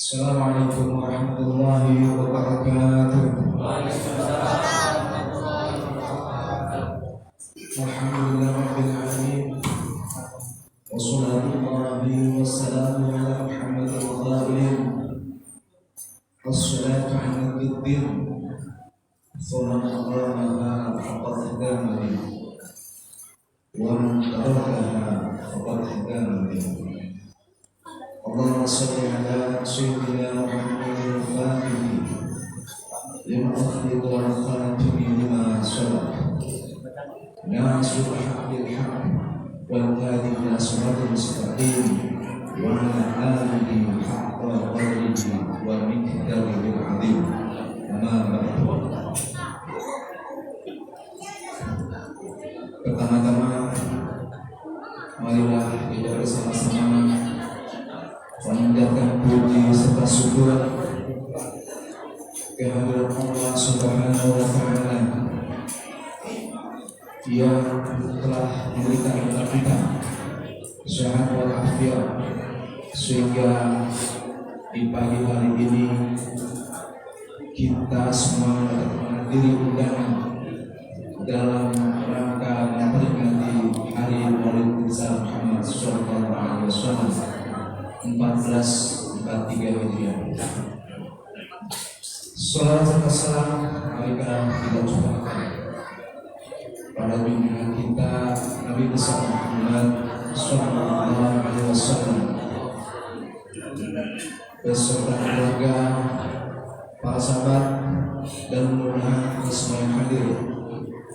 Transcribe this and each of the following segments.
Assalamualaikum warahmatullahi wabarakatuh. Alhamdulillahirabbil alamin. Wassalatu wassalamu ala Muhammadin wa alihi. Wassalatu ala nabiyyina sallallahu alaihi wa man tarakaha faqad hadana. Allahumma salli ala sayyidina Muhammadin al-Fatih lima ukhliq wal khatimi lima sabaq nasir haqqil haqq wal hadi ila siratal mustaqim wa ala alihi haqqa qadrihi wa miqdarihi al-azim. Amma ba'du. Pertama-tama marilah kita bersama-sama mengucapkan puji serta syukur kehadirat Allah Subhanahu wa Ta'ala yang telah memberikan kita sehat walafiat sehingga di pagi hari ini kita semua dapat menghadiri undangan dalam rangka memperingati Hari Maulid Nabi Muhammad Sallallahu Alaihi Wasallam 1443 Hijriah. Salawat dan salam mereka kita ucapkan pada junjungan kita Nabi besar Muhammad Sallallahu Alaihi Wasallam beserta keluarga, para sahabat, dan mudah-mudahan kita semua yang hadir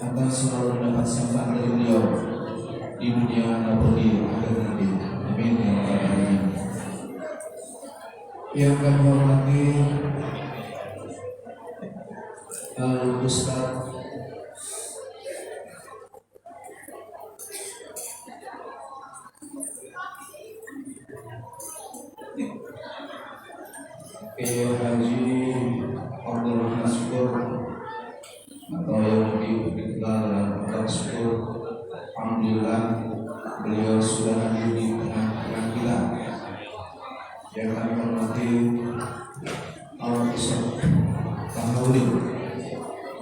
akan selalu mendapat syafaat dari beliau di dunia maupun di akhir nanti. Amin ya rabbal alamin. Yang kami hormati Al-Ustaz Haji Abdul Maskur atau yang dikenal dengan Syukur. Alhamdulillah beliau sudah hadir di tengah-tengah kita. Yang kami hormati Al-Ustaz Tahaudin,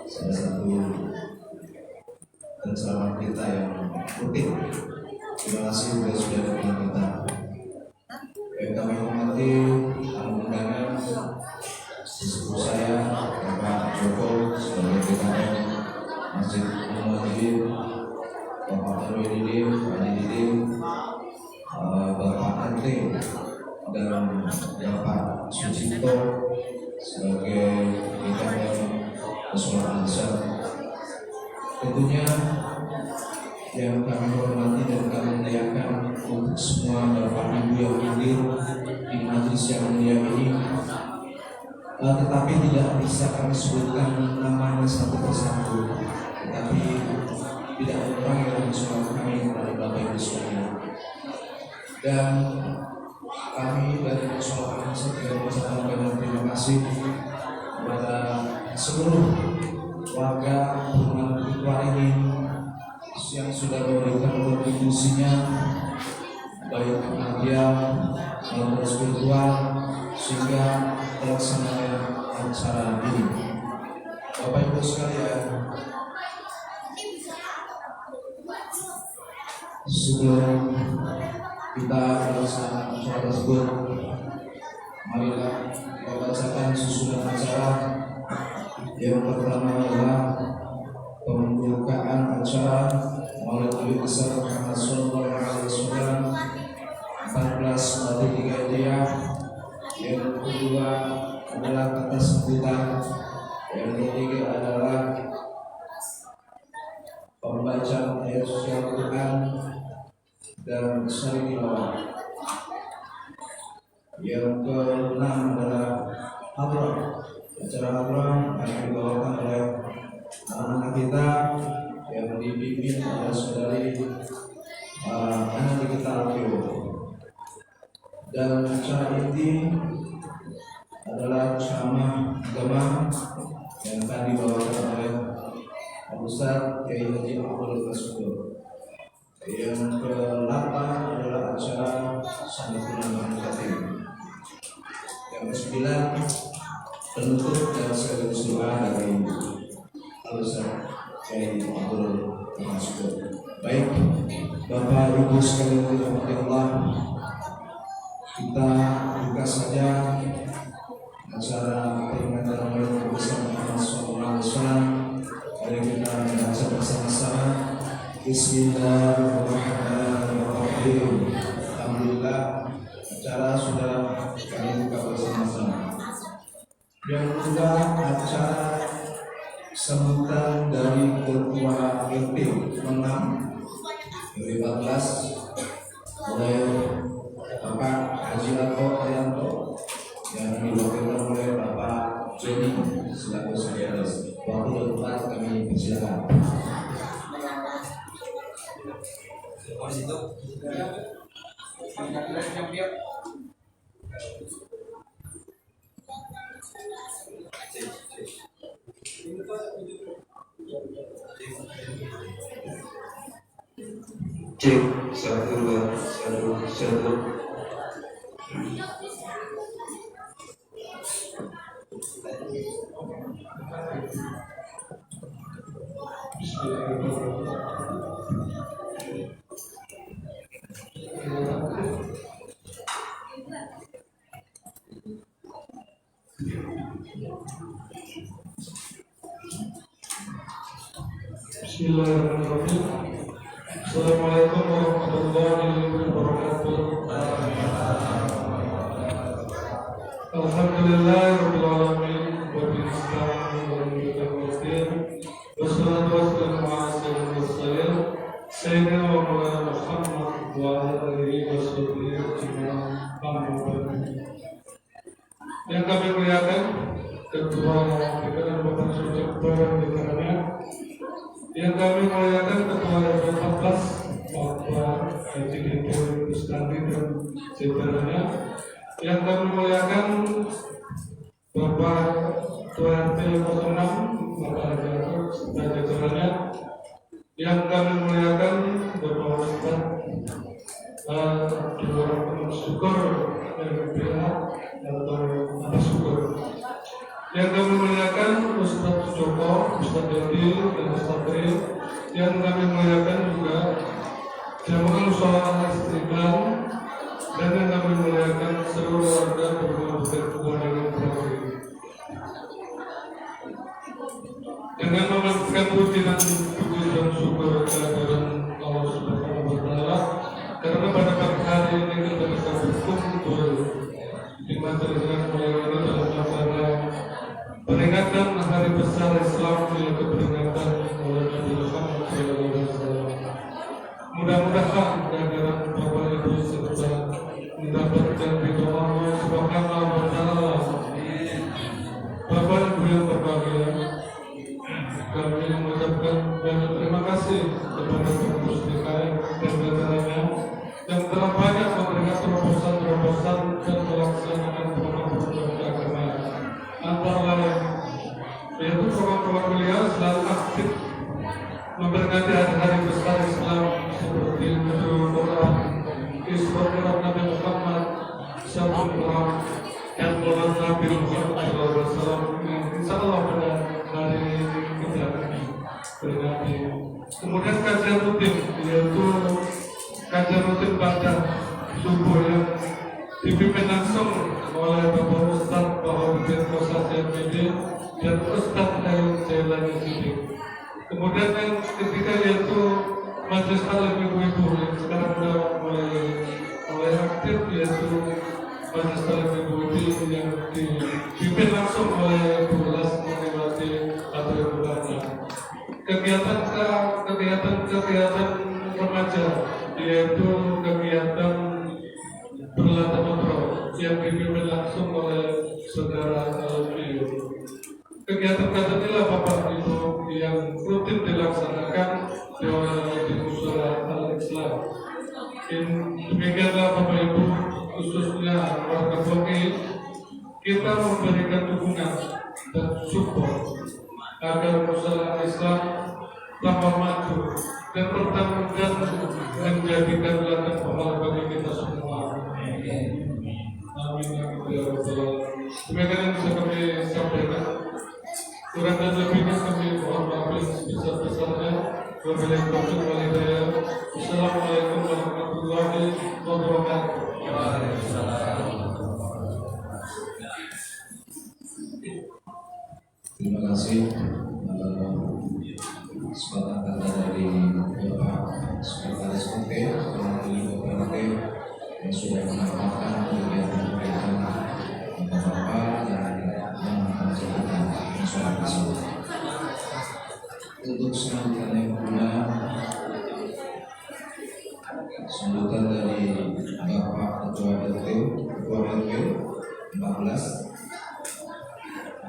salah satu penceramah kita yang rutin. Terima kasih sudah datang kita. Didin, Bapak RW Didin, Pak Didin, Bapak Ante, dan Bapak Sucipto sebagai pimpinan Musyola Ansor. Tentunya yang kami hormati dan kami muliakan untuk semua Bapak Ibu yang hadir di majelis yang mulia ini, tetapi tidak bisa kami sebutkan namanya satu persatu, tetapi tidak mengurangi dalam suara kami kepada Bapak Ibu sekalian. Dan kami dari Musyola Ansor juga mengucapkan banyak terima kasih kepada seluruh warga Perumahan Bukit Waringin yang sudah memberikan kontribusinya baik material maupun spiritual sehingga terlaksananya acara ini. Bapak Ibu sekalian, sebelum kita melaksanakan acara tersebut, marilah kita bacakan susunan acara. Yang pertama adalah pembukaan acara Maulid Nabi besar Muhammad Sallallahu Alaihi Wasallam 1443 Hijriah. Yang kedua adalah kata sambutan. Yang ketiga adalah pembacaan ayat suci Al-Quran dan syari tilawah. Yang keenam adalah hadrah. Acara hadrah akan dibawakan oleh anak-anak kita yang dipimpin oleh saudari Ana Dikita Alfio. Dan acara inti adalah ceramah agama yang akan dibawakan oleh Ustaz Kiai Haji Abdul Masud. Yang ke-8 adalah acara sambutan Al-Fatih. Yang ke-9 penutup dan sekaligus doa dari Ustaz Kiai Abdul Masud. Baik, Bapak Ibu sekalian dirahmati Allah, kita buka saja acara peringatan Maulid besar Muhammad SAW. Mari kita baca bersama-sama. Bismillahirrahmanirrahim. Alhamdulillah, acara sudah kami buka bersama-sama. Yang kedua, acara sambutan dari Ketua RT 6 RW 14 oleh Bapak Haji Lato Arianto yang diwakilkan oleh Bapak Joni selaku sekretaris. Waktu dan tempat kami persilakan. Cek 1 2 1 1. Bismillahirrahmanirrahim. Assalamualaikum warahmatullahi wabarakatuh. Alhamdulillahirabbil alamin wa bil islam wa bil wassalatu wassalamu ala sayyidil mursalin sayyidina wa maulana Muhammad wa ala alihi wa sahbihi ajma'in. Yang kami muliakan Ketua PKN Bapak Sucipto DPR-nya, yang kami muliakan Ketua RW 14 Bapak Haji Dito Ustadi dan jajarannya, yang kami muliakan Bapak Ketua RT 06 Bapak Haji Atur dan jajarannya, yang kami muliakan Bapak Ustad Abdul Syukur RPA atau Abu Syukur, yang kami muliakan Ustaz Joko, Ustaz Dedi, dan Ustaz Tri, yang kami muliakan juga jamaah Musyola Istiqlal, dan yang kami muliakan seluruh warga Perumahan Bukit Waringin Provinsi. Dengan memanfaatkan puji dan syukur besar Islam yaitu peringatan oleh Nabi Muhammad SAW. Mudah-mudahan kehadiran Bapak Ibu serta mendapatkan ridho Allah Subhanahu wa Ta'ala. Bapak Ibu yang berbahagia, kami mengucapkan banyak terima kasih kepada pengurus DKM dan jajarannya yang telah banyak memberikan terobosan-terobosan dan melaksanakan program-program keagamaan. Antara lain, yaitu program-program beliau selalu aktif memperingati hari-hari besar Islam seperti Nuzul Quran, Isra Mi'raj Nabi Muhammad, Syarul Quran, dan Maulid Nabi Muhammad SAW yang insya Allah pada hari ini kita peringati. Kemudian kajian rutin, yaitu kajian rutin pada subuh yang dipimpin langsung oleh Bapak Ustadz Baharudin Kosasian Mede dan Ustadz Jailani Sidik. Kemudian yang ketiga yaitu majelis taklim ibu-ibu yang sekarang sudah mulai aktif, yaitu majelis taklim ibu-ibu yang dipimpin langsung oleh Bu Las Moniwati atau Ibu Rana. Kegiatan remaja yaitu kegiatan berlatih motor yang dipimpin langsung oleh saudara Alfio. Kegiatan-kegiatan inilah Bapak Ibu yang rutin dilaksanakan di Musyawarah Al-Islam. Demikianlah Bapak Ibu, khususnya warga Boki, kita memberikan dukungan dan support agar Musyawarah Islam tambah maju dan bertanggung jawab menjadikan ladang pahala bagi kita semua. Amin. Ya Rabbal Alamin. Demikian yang bisa kami sampaikan. Kurang dan lebihnya kami mohon maaf yang sebesar-besarnya. Wabillahi taufiq wal hidayah. Wassalamualaikum warahmatullahi wabarakatuh. Terima kasih kesempatan dari Bapak Sekretaris PT, Wakil Bapak PT yang sudah menyampaikan kegiatan Bapak dan yang menjalankan musyawarah tersebut. Untuk selanjutnya pula sambutan dari Bapak Ketua RT 14.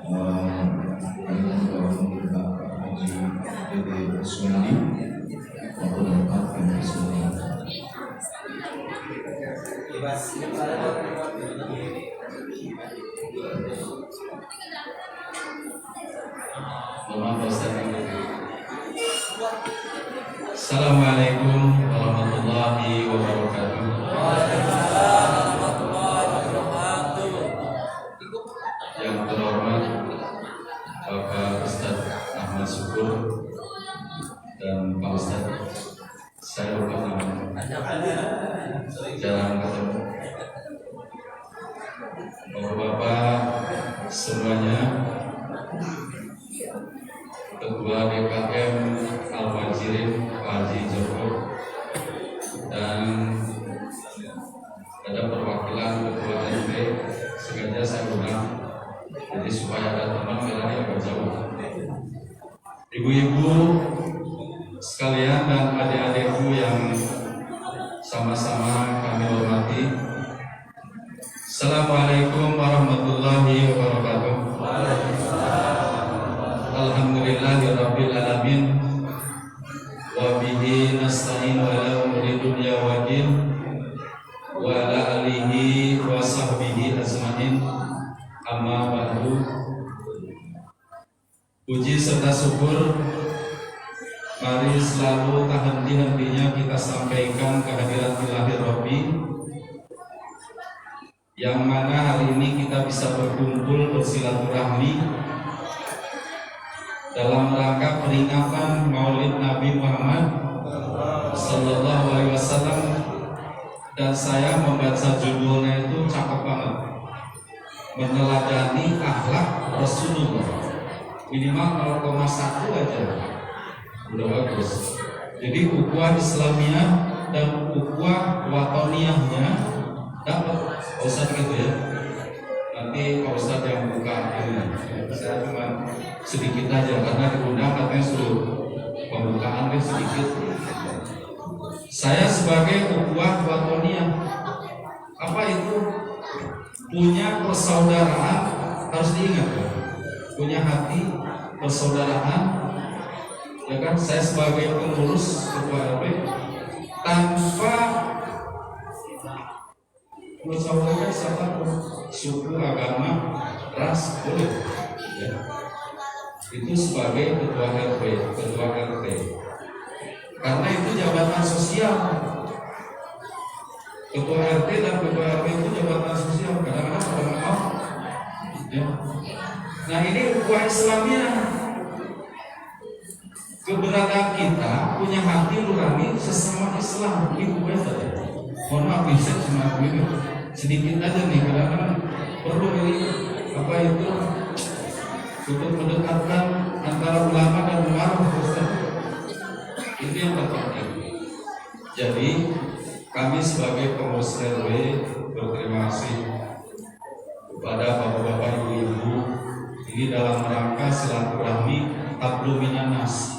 Bapak Haji Dede Usmani maupun Bapak Haji Usmani. Assalamualaikum warahmatullahi wabarakatuh. Yang terhormat Bapak Ustadz Ahmad Syukur dan Pak Ustadz, saya lupa namanya, jarang ketemu. Bapak-bapak semuanya, Ketua DKM Al-Wajirin Pak Haji Joko, dan ada perwakilan Ketua RT, sengaja saya ulang jadi supaya ada teman jalannya agak jauh. Ibu-ibu sekalian dan adik-adikku yang sama-sama kami hormati, Assalamualaikum warahmatullahi wabarakatuh. Alhamdulillahirabbil alamin wa bihi nasta'inu ala umuri dunya wa din wa ala alihi wa sahbihi ajmain. Amma ba'du. Puji serta syukur mari selalu tak henti-hentinya kita sampaikan kehadiran ilahi Rabbi, yang mana hari ini kita bisa berkumpul bersilaturahmi dalam rangka peringatan Maulid Nabi Muhammad Sallallahu Alaihi Wasallam, dan saya membaca judulnya itu cakep banget, meneladani akhlak Rasulullah. Minimal 0,1 aja udah bagus. Jadi ukhuwah Islamiyah dan ukhuwah watoniyahnya dapat. Pak Ustadz gitu ya, nanti Pak Ustadz yang buka ini. Saya cuma sedikit aja karena diundang katanya suruh pembukaan sedikit. Saya sebagai ukhuwah watoniyah, apa itu? Punya persaudaraan, harus diingat ya. Punya hati persaudaraan, ya kan? Saya sebagai pengurus ketua RW tanpa mensaudarakan siapapun, suku, agama, ras, boleh ya. Itu sebagai ketua RW, ketua RT, karena itu jabatan sosial. Ketua RT dan ketua RW itu jabatan sosial, kadang-kadang pada mau ya. Nah ini ukhuwah Islamiyah, keberadaan kita punya hati nurani sesama Islam. Ini gue tadi mohon maaf bisa cuma ini sedikit aja nih, kadang-kadang perlu ini apa itu untuk mendekatkan antara ulama dan umat. Itu yang terpenting. Jadi kami sebagai pengurus RW berterima kasih kepada bapak-bapak, ibu-ibu ini dalam rangka silaturahmi tablum minan nas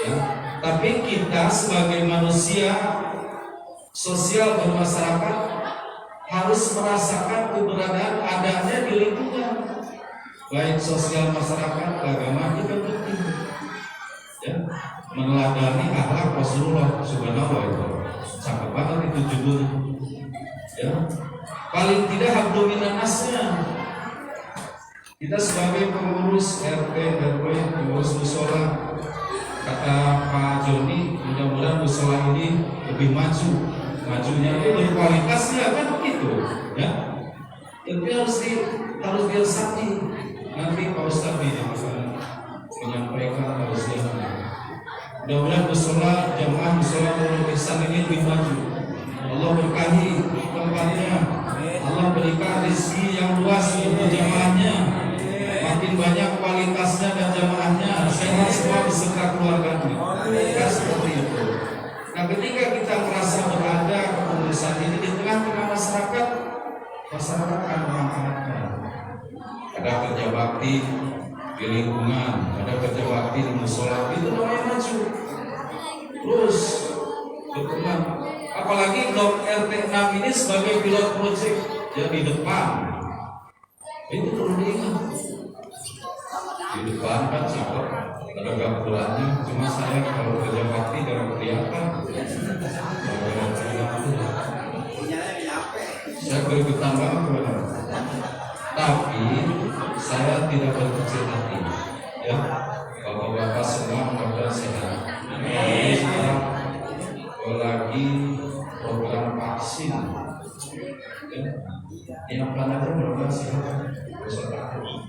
ya. Tapi kita sebagai manusia sosial bermasyarakat harus merasakan keberadaan adanya di lingkungan, baik sosial masyarakat, agama itu penting ya. Meneladani akhlak Rasulullah Subhanahu wa Ta'ala, cakep banget itu judulnya ya. Paling tidak hablum minan nasnya. Kita sebagai pengurus RT RW, pengurus musola, kata Pak Joni, mudah-mudahan musola ini lebih maju, majunya itu berkualitasnya kan begitu ya. Tapi harus diresapi. Nanti Pak Ustadz yang akan menyampaikan harusnya. Mudah-mudahan musola, jamaah musola Nurul Ihsan ini lebih maju. Allah berkahi tempatnya, Allah berikan rezeki yang luas untuk jamaahnya, makin banyak kualitasnya dan jamaahnya, sehat semua beserta keluarganya. Ya, seperti itu. Nah, ketika kita merasa berada kepengurusan ini di tengah-tengah masyarakat, masyarakat akan memanfaatkan. Ada kerja bakti di lingkungan, ada kerja bakti di musola, itu namanya maju. Terus berkembang. Apalagi blok RT 6 ini sebagai pilot project ya di depan. Itu perlu diingat. Di depan kan cakep, ada gambarannya. Cuma saya kalau kerja bakti jarang kelihatan. Saya bergetar banget. Tapi saya tidak berkecil hati. Ya, bapak-bapak semua mudah-mudahan sehat. Ini sekarang lagi program vaksin ya. Yang planetnya mudah-mudahan sehat, usah takut.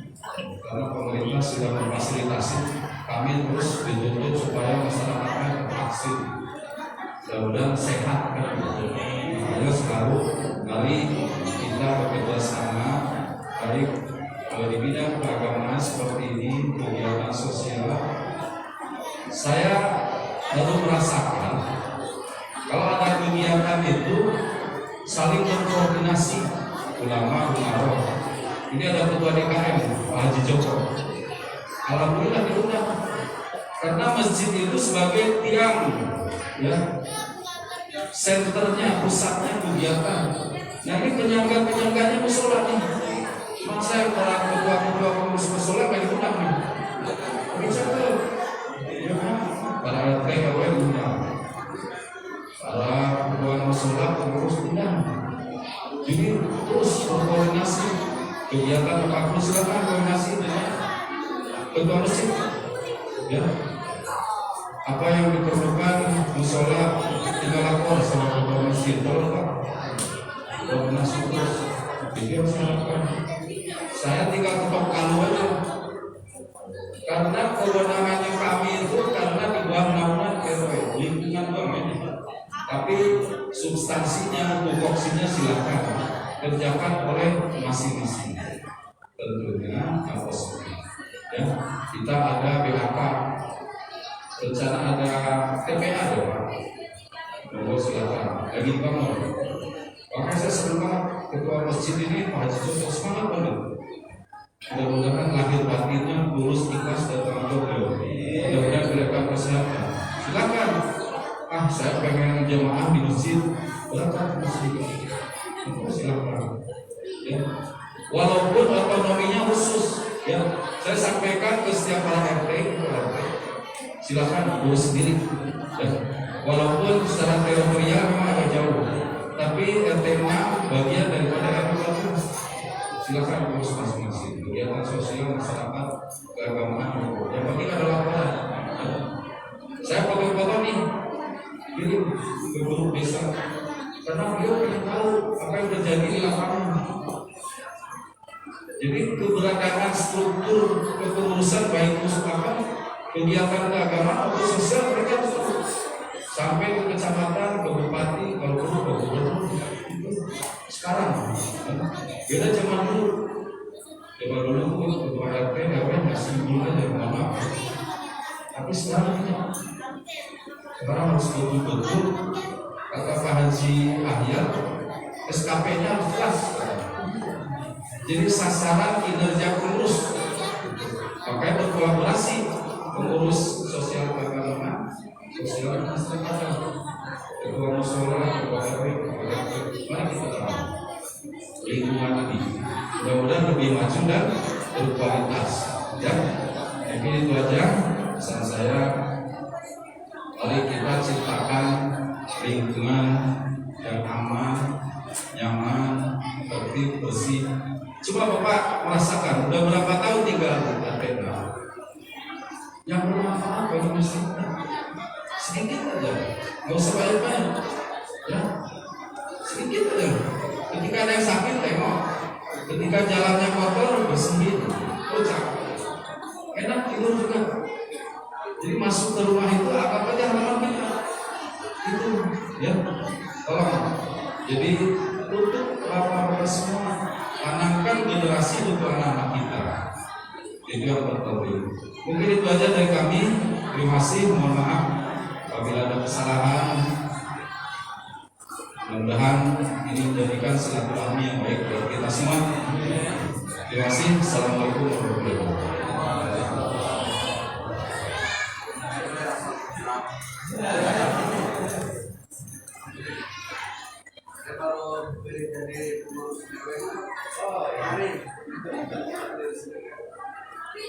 Karena pemerintah sudah memfasilitasi kami terus dituntut supaya masyarakatnya vaksin. Mudah-mudahan sehat kan. Makanya selalu mari kita bekerja sama baik di bidang keagamaan seperti ini, kegiatan sosial. Saya baru merasakan kalau ada kegiatan itu saling berkoordinasi ulama umaroh. Ini ada ketua DKM Pak Haji Joko. Alhamdulillah diundang karena masjid itu sebagai tiang ya, senternya, pusatnya kegiatan. Nah ini penyangga-penyangganya musola nih. Cuma saya para ketua-ketua pengurus musola nggak diundang nih. Bisa tuh para RT RW diundang, para ketua musola pengurus diundang. Jadi terus berkoordinasi kegiatan apapun, silakan koordinasi dengan ketua masjid ya. Apa yang diperlukan musola tinggal lapor sama ketua masjid. Tolong Pak, koordinasi terus. Jadi harus melakukan. Saya tinggal ketok palu aja. Karena kewenangannya kami itu karena di bawah naungan RW, lingkungan doang ini. Tapi substansinya, tupoksinya silakan kerjakan oleh masing-masing. Tentunya harus ya. Kita ada BHK, rencana ada TPA ya Pak. Monggo silakan. Lagi bangun. Makanya saya senang ketua masjid ini Pak Haji Joko semangat banget. Mudah-mudahan lahir batinnya lulus ikhlas dan tanggung jawab. Mudah-mudahan mereka kesehatan. Silakan. Saya pengen jemaah di masjid, berangkat ke masjid. Silakan. Ya. Walaupun otonominya khusus, ya. Saya sampaikan ke setiap para RT, silakan urus sendiri. Ya. Walaupun secara teritorial memang agak jauh, tapi RT-nya bagian daripada RW. Silakan urus masing-masing. Kegiatan sosial masyarakat keagamaan. Yang penting ada laporan. Saya foto-foto nih, kirim ke grup desa, karena beliau ingin tahu apa yang terjadi di lapangan. Jadi keberagaman struktur kepengurusan baik usaha, kegiatan keagamaan atau sosial mereka tuh sampai ke kecamatan, ke bupati, kalau perlu ke gubernur. Sekarang beda zaman dulu. Zaman dulu ketua RT masih belum aja maaf. Tapi sekarang harus betul-betul kata Pak Haji Ahyar, SKP-nya harus jelas. Jadi sasaran kinerja pengurus, makanya berkolaborasi pengurus sosial keagamaan, sosial administratif, ketua musyawarah, ketua RW, mari kita tahu lingkungan ini mudah-mudahan lebih maju dan berkualitas. Ya, mungkin itu aja pesan saya. Mari kita ciptakan lingkungan yang aman, nyaman, tertib, bersih. Coba Bapak merasakan, udah berapa tahun tinggal di Athena? Yang bermanfaat bagi masjidnya sedikit aja, nggak usah banyak-banyak, ya sedikit aja. Ketika ada yang sakit tengok, ketika jalannya kotor bersihin, kocak, enak tidur juga. Jadi masuk ke rumah itu apa aja halaman kita itu, ya tolong. Jadi untuk bapak-bapak semua, tanamkan generasi untuk anak-anak kita. Itu yang penting. Mungkin itu aja dari kami. Terima kasih. Mohon maaf apabila ada kesalahan. Mudah-mudahan ini menjadikan silaturahmi yang baik buat kita semua. Terima kasih. Assalamualaikum warahmatullahi wabarakatuh.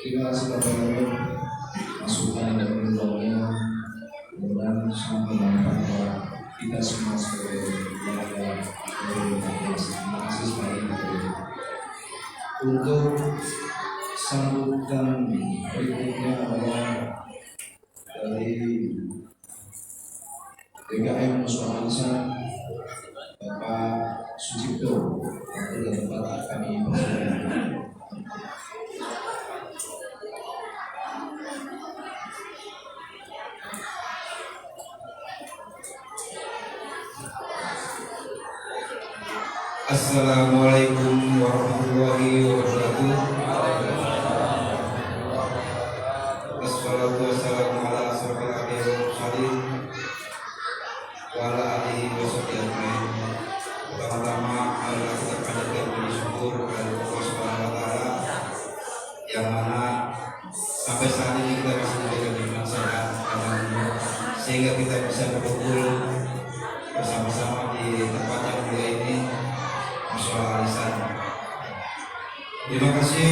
Terima kasih Bapak RW, masukan dan pendorongnya. Mudah-mudahan sangat bermanfaat buat kita semua sebagai warga Indonesia. Terima kasih sekali. Untuk sambutan berikutnya adalah dari DKM Musyawarah Ansar, Bapak Sucipto, yang dari tempat kami bersaudara. Assalamualaikum warahmatullahi wabarakatuh. Wassalatu wassalamu ala asyrofil anbiya'i wal mursalin wa ala alihi wa sahbihi ajmain. Pertama-tama marilah kita panjatkan puji syukur kepada Allah Subhanahu wa taala yang mana sampai saat ini kita masih diberikan nikmat sehat sehingga kita bisa berkumpul bersama-sama di tempat yang mulia ini, Musyawarah Lisan. Terima kasih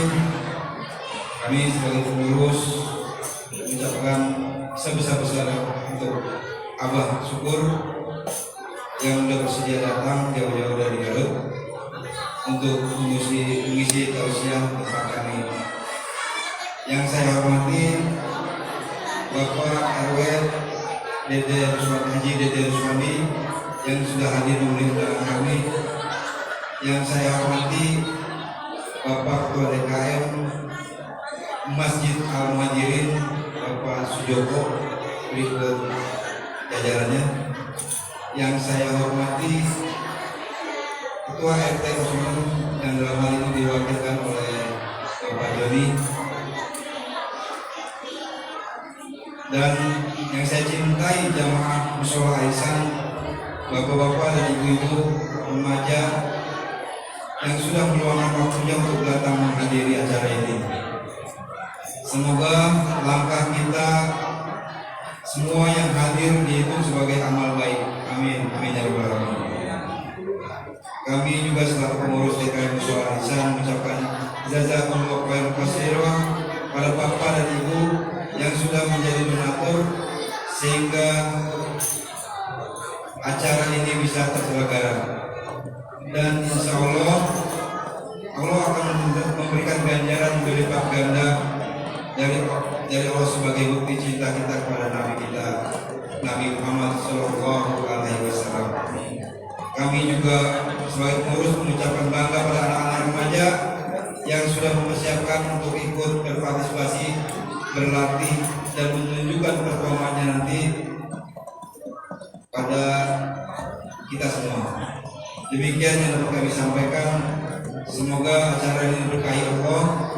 kami sebagai pengurus mengucapkan sebesar-besar untuk Abah Syukur yang sudah bersedia datang jauh-jauh dari Garut untuk mengisi tausiah tempat kami. Yang saya hormati Bapak RW Dede Ruswandi, Haji Dede Ruswandi yang sudah hadir memenuhi undangan kami. Yang saya hormati Bapak Ketua DKM Masjid Al-Muhajirin Bapak Sujoko berikut jajarannya. Yang saya hormati Ketua RT Osman yang dalam hal ini diwakilkan oleh Bapak Joni, dan yang saya cintai jamaah Musyawarah Ihsan, bapak-bapak dan ibu-ibu remaja yang sudah meluangkan waktunya untuk datang menghadiri acara ini. Semoga langkah kita semua yang hadir dihitung sebagai amal baik. Amin. Amin ya rabbal alamin. Kami juga selaku pengurus DKM Musyawarah Lisan mengucapkan jazakumullahu khairan katsiran pada Bapak dan Ibu yang sudah menjadi donatur sehingga acara ini bisa terselenggara. Dan insya Allah akan memberikan ganjaran berlipat ganda dari Allah sebagai bukti cinta kita kepada Nabi kita, Nabi Muhammad SAW. Kami juga sebagai pengurus mengucapkan bangga pada anak-anak remaja yang sudah mempersiapkan untuk ikut berpartisipasi, berlatih dan menunjukkan performanya nanti pada kita semua. Demikian yang dapat kami sampaikan. Semoga acara ini diberkahi Allah.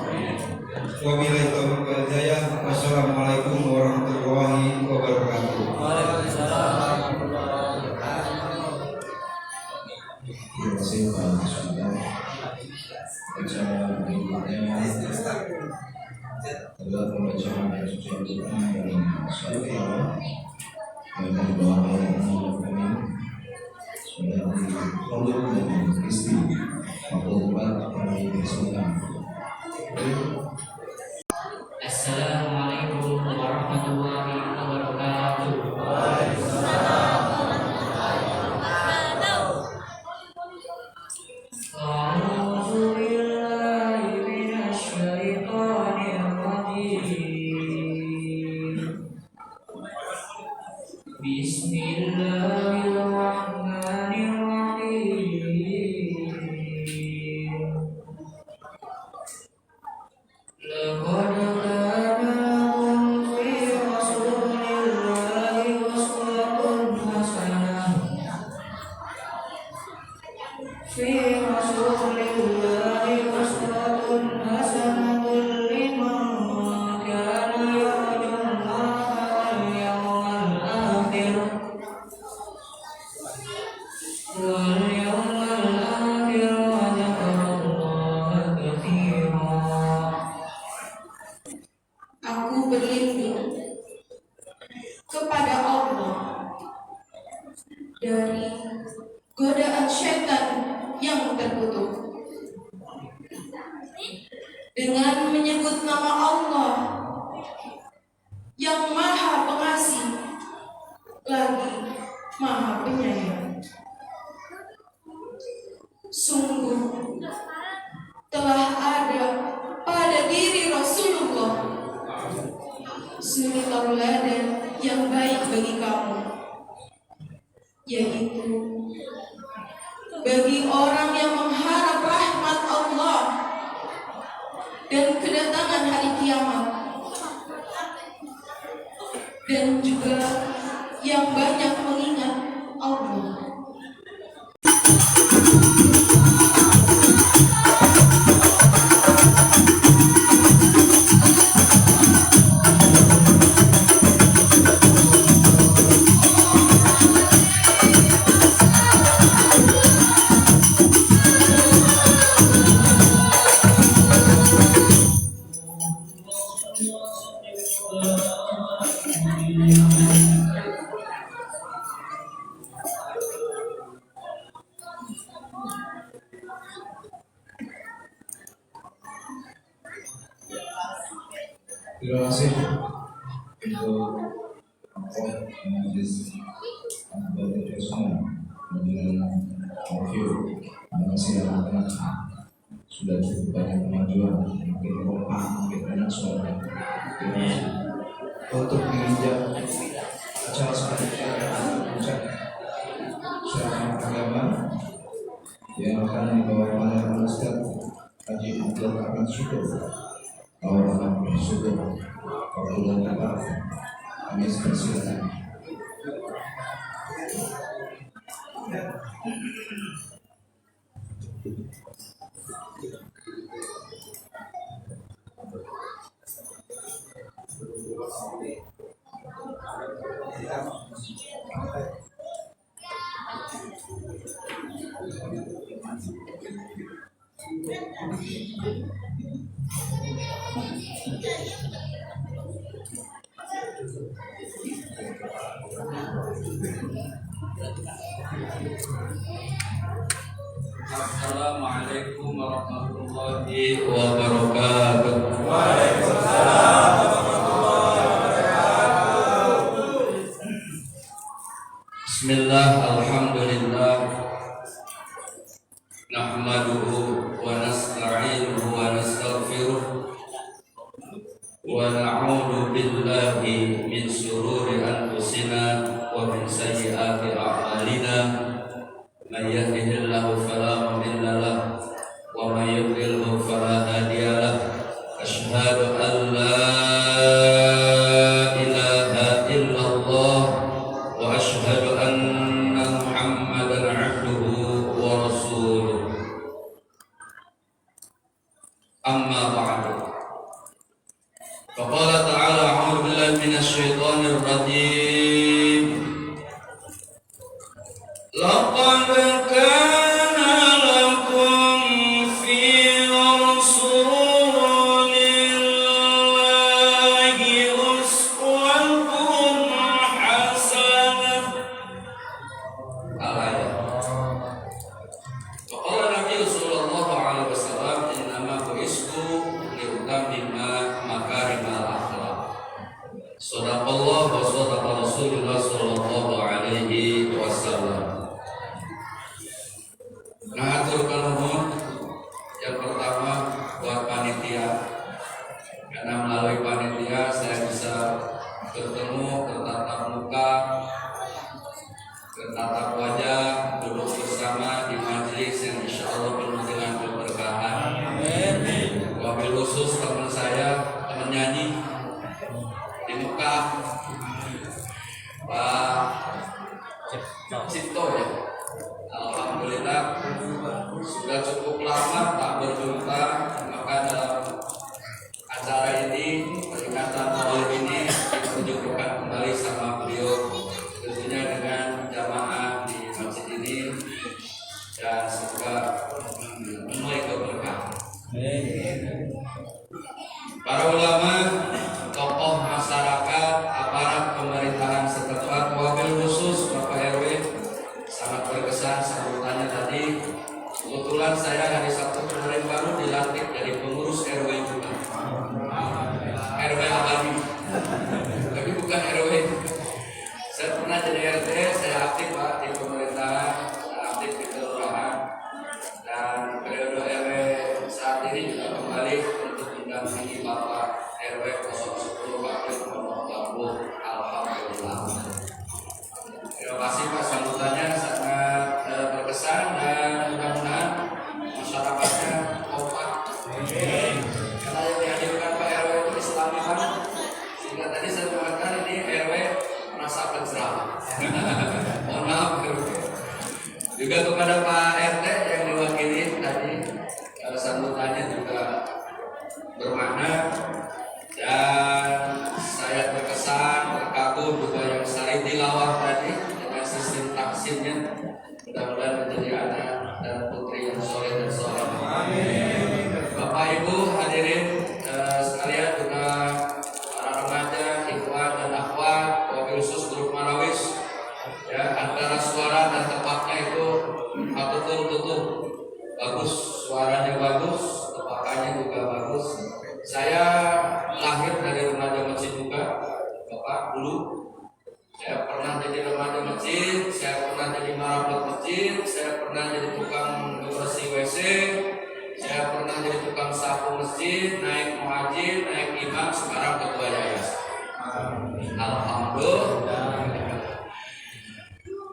Wabillahi taufiq wal hidayah. Wassalamualaikum warahmatullahi wabarakatuh. Terima kasih Pak Sudah. Acara berikutnya adalah pembacaan ayat suci Al-Quran dari surat Al-Baqarah yang dibawakan oleh kami saudara Khalid dan istri Abdul Bar kami persilakan. Assalamualaikum warahmatullahi wabarakatuh. A'udzu billahi minasy syaithanir rajim. Bismillahirrahmanirrahim. Laqad kana lakum fi rasulillahi uswatun hasanah. Fi rasulillahi uswatun hasanatun liman kana yarjullaha wal yawmal akhir wa dzakarallaha katsiran. Aku berlindung kepada Allah dari godaan syaitan yang terkutuk dengan menyebut nama Allah yang Maha Pengasih lagi Maha Penyayang. Sungguh telah ada pada diri Rasulullah suri tauladan yang baik bagi kamu, yaitu bagi orang yang mengharap rahmat Allah dan kedatangan hari kiamat, dan juga yang banyak mengingat Allah. Terima kasih untuk majelis Bapak Presiden dengan review. Terima kasih anak-anak sudah cukup banyak kemajuan, makin kompak, makin enak suara. Terima kasih. Untuk menginjak acara selanjutnya puncak ceramah agama yang akan dibawakan oleh Ustaz Haji Abdul Rahman Syukur. Orang bersyukur kalau dapat kami persilakan. Assalamualaikum warahmatullahi wabarakatuh. Bismillah, alhamdulillah, nahmaduhu wa nasta'inuhu wa nastaghfiruh wa na'udzu billahi min shururi anfusina wa min sayyiati a'malina. Man yahdihillahu fala mudilla lahu wa man yudlilhu fala hadiya lahu. Asyhadu an la ilaha illallah wa asyhadu anna Muhammadan 'abduhu wa rasuluh. Amma ba'du. Faqala ta'ala a'udzu billahi minasy syaithanir rajim. Laqad kana lakum fi rasulillahi uswatun hasanah. Al-ayat. Faqala Nabi sallallahu alaihi wasallam, innama bu'istu liutammima makarimal akhlaq. Shadaqallah wa shadaqa Rasulullah sallallahu alaihi wasallam. Nah, aturkan nuhun yang pertama buat panitia, karena melalui panitia saya bisa bertemu, bertatap muka, bertatap wajah, duduk bersama di majelis yang insya Allah penuh dengan keberkahan. Wabil khusus teman saya, teman nyanyi di Mekah, Pak Cipto ya. Alhamdulillah sudah cukup lama tak berjumpa, maka dalam acara ini, peringatan Maulid ini diperjumpakan kembali sama beliau, tentunya dengan jamaah di masjid ini, dan semoga menuai keberkahan. Para ulama, tokoh masyarakat, aparat pemerintahan setempat, wabil khusus Bapak RW, sangat berkesan sambutannya tadi. Kebetulan saya hari Sabtu kemarin baru dilantik dari pengurus RW juga, RW abadi, tapi bukan RW. Saya pernah jadi RT, saya aktif Pak di pemerintahan, saya aktif di kelurahan, dan periode RW saat ini juga kembali untuk mendampingi Bapak RW 010 Wakil Pondok Labu. Alhamdulillah. Terima kasih Pak, sambutannya sangat berkesan, dan mudah-mudahan masyarakatnya kompak. Karena yang dihadirkan Pak RW itu Islami banget, sehingga tadi saya mengatakan ini RW merasa pencerah. Mohon maaf juga kepada Pak RT yang diwakili tadi, sambutannya juga bermakna, dan saya terkesan, terkagum juga yang Sari tilawah tadi dengan sistem taksimnya. Mudah-mudahan menjadi anak dan putri yang soleh dan soleh. Amin. Bapak Ibu hadirin sekalian, juga para remaja, ikhwan dan akhwat, wabil khusus grup Marawis, ya, antara suara dan tempatnya itu betul-betul bagus, suaranya bagus, tepakannya juga bagus. Saya lahir dari remaja masjid juga, Bapak dulu. Saya pernah jadi remaja masjid, saya pernah jadi marabot masjid, saya pernah jadi tukang bersih WC, saya pernah jadi tukang sapu masjid, naik muadzin, naik imam, sekarang ketua yayasan. Alhamdulillah.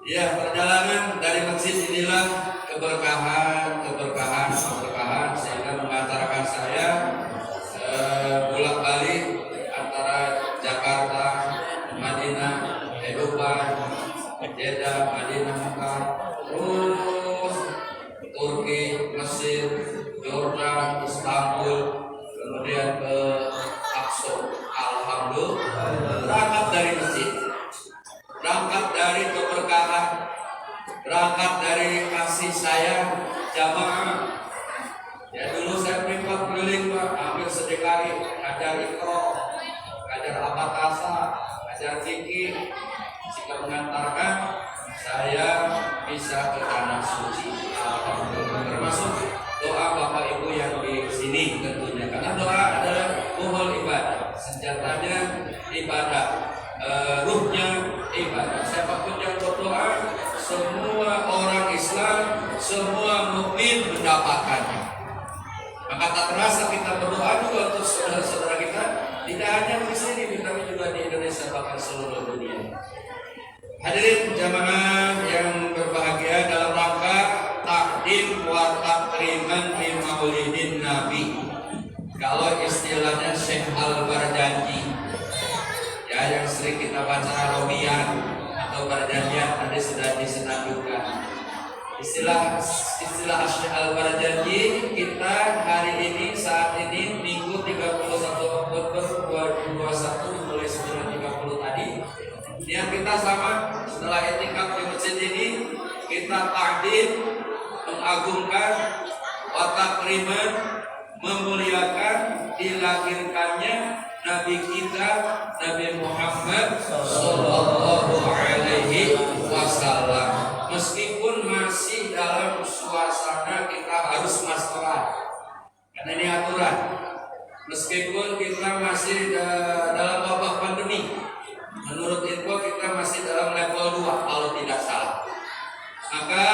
Ya, perjalanan dari masjid inilah keberkahan sehingga mengantarkan saya bolak-balik antara Jakarta, Madinah, Dubai, Jeddah, Madinah, Mekah, terus Turki, Mesir, Jordan, Istanbul, kemudian ke Aqsa. Alhamdulillah. Berangkat dari masjid, berangkat dari keberkahan, berangkat dari kasih sayang, ngajar ikro, ngajar abakasa, ngajar fikih, jika mengantarkan saya bisa ke tanah suci. Termasuk doa Bapak Ibu yang di sini tentunya, karena doa adalah ruhul ibadah, senjatanya ibadah, ruhnya ibadah. Siapapun yang berdoa, semua orang Islam, semua mukmin mendapatkannya. Maka tak terasa kita berdoa juga untuk saudara-saudara kita, tidak hanya di sini, tapi juga di Indonesia, bahkan seluruh dunia. Hadirin jamaah yang berbahagia, dalam rangka takdim wa takriman di Maulidin Nabi, kalau istilahnya Syekh Al-Barjanji, ya, yang sering kita baca Arabian atau perjanjian, tadi sudah disenandungkan. Istilah Syekh Al-Barjanji kita hari ini, saat ini Minggu 31 Oktober 2021 mulai 9.30 tadi. Yang kita sama setelah etikaf di masjid ini, kita takdim, mengagungkan, wa takriman, memuliakan dilahirkannya Nabi kita, Nabi Muhammad Sallallahu Alaihi Wasallam. Meskipun masih dalam suasana kita harus masteran, karena ini aturan. Meskipun kita masih dalam wabah pandemi, menurut info kita masih dalam level 2 kalau tidak salah. Maka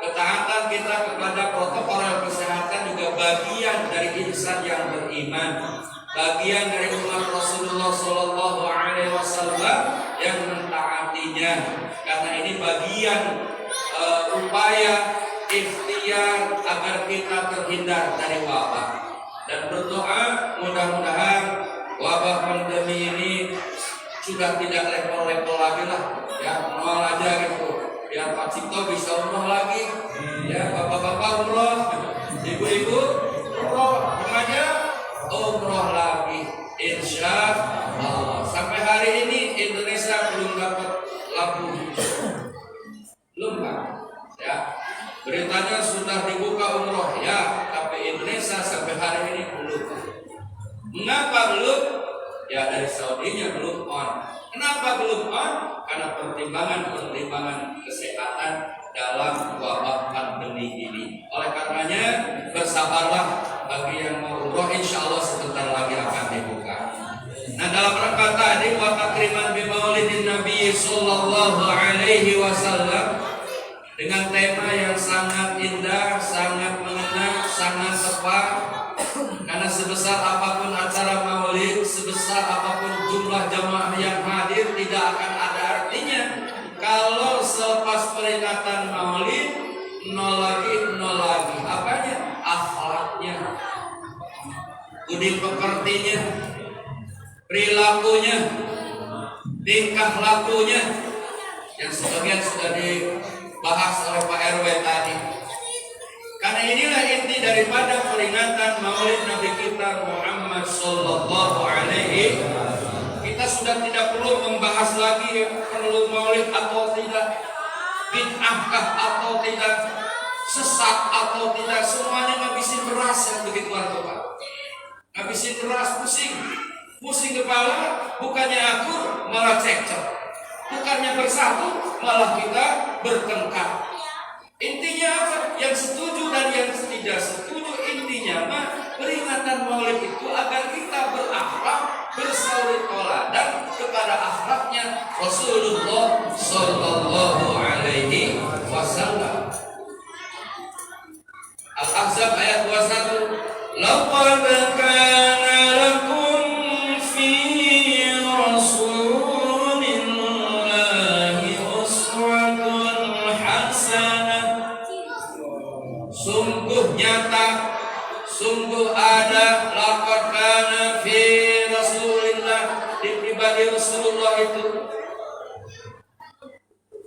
ketaatan kita kepada protokol kesehatan juga bagian dari insan yang beriman, bagian dari umat Rasulullah Sallallahu Alaihi Wasallam yang mentaatinya. Karena ini bagian upaya ikhtiar agar kita terhindar dari wabah. Dan berdoa mudah-mudahan wabah pandemi ini sudah tidak level-level lagi lah, ya, nol aja gitu. Biar Pak Cipto bisa umroh lagi, ya, bapak-bapak umroh, ibu-ibu umroh, remaja umroh lagi, insya Allah. Sampai hari ini Indonesia belum dapat lampu hijau, belum kan? Ya, beritanya sudah dibuka umroh, ya, tapi Indonesia sampai hari ini belum. Mengapa belum? Ya, dari Saudinya belum on. Kenapa belum on? Karena pertimbangan kesehatan dalam wabah pandemi ini. Oleh karenanya bersabarlah bagi yang mau umroh, insya Allah sebentar lagi akan dibuka. Nah, dalam rangka tadi wa takriman bi Maulidin Nabi Sallallahu Alaihi Wasallam, dengan tema yang sangat indah, sangat mengena, sangat tepat. Karena sebesar apapun acara maulid, sebesar apapun jumlah jamaah yang hadir, tidak akan ada artinya kalau selepas peringatan maulid nol lagi. Apanya? Akhlaknya, budi pekertinya, perilakunya, tingkah lakunya, yang sebagian sudah dibahas oleh Pak RW tadi. Karena inilah inti daripada peringatan Maulid Nabi kita Muhammad Sallallahu Alaihi. Kita sudah tidak perlu membahas lagi perlu Maulid atau tidak, bid'ahkah atau tidak, sesat atau tidak. Semuanya ngabisin beras yang begitu Pak. Ngabisin beras, pusing kepala, bukannya akur malah cekcok, bukannya bersatu malah kita bertengkar. Intinya apa? Yang setuju dan yang tidak setuju, intinya mah peringatan Maulid itu agar kita berakhlak, bersauri toladan kepada akhlaknya Rasulullah Sallallahu Alaihi Wasallam. Al-Ahzab ayat 21. Laqad kana lakum fi Rasulillahi uswatun hasanah. Sungguh nyata, sungguh ada, laqad kana fi Rasulillah, di pribadi Rasulullah itu,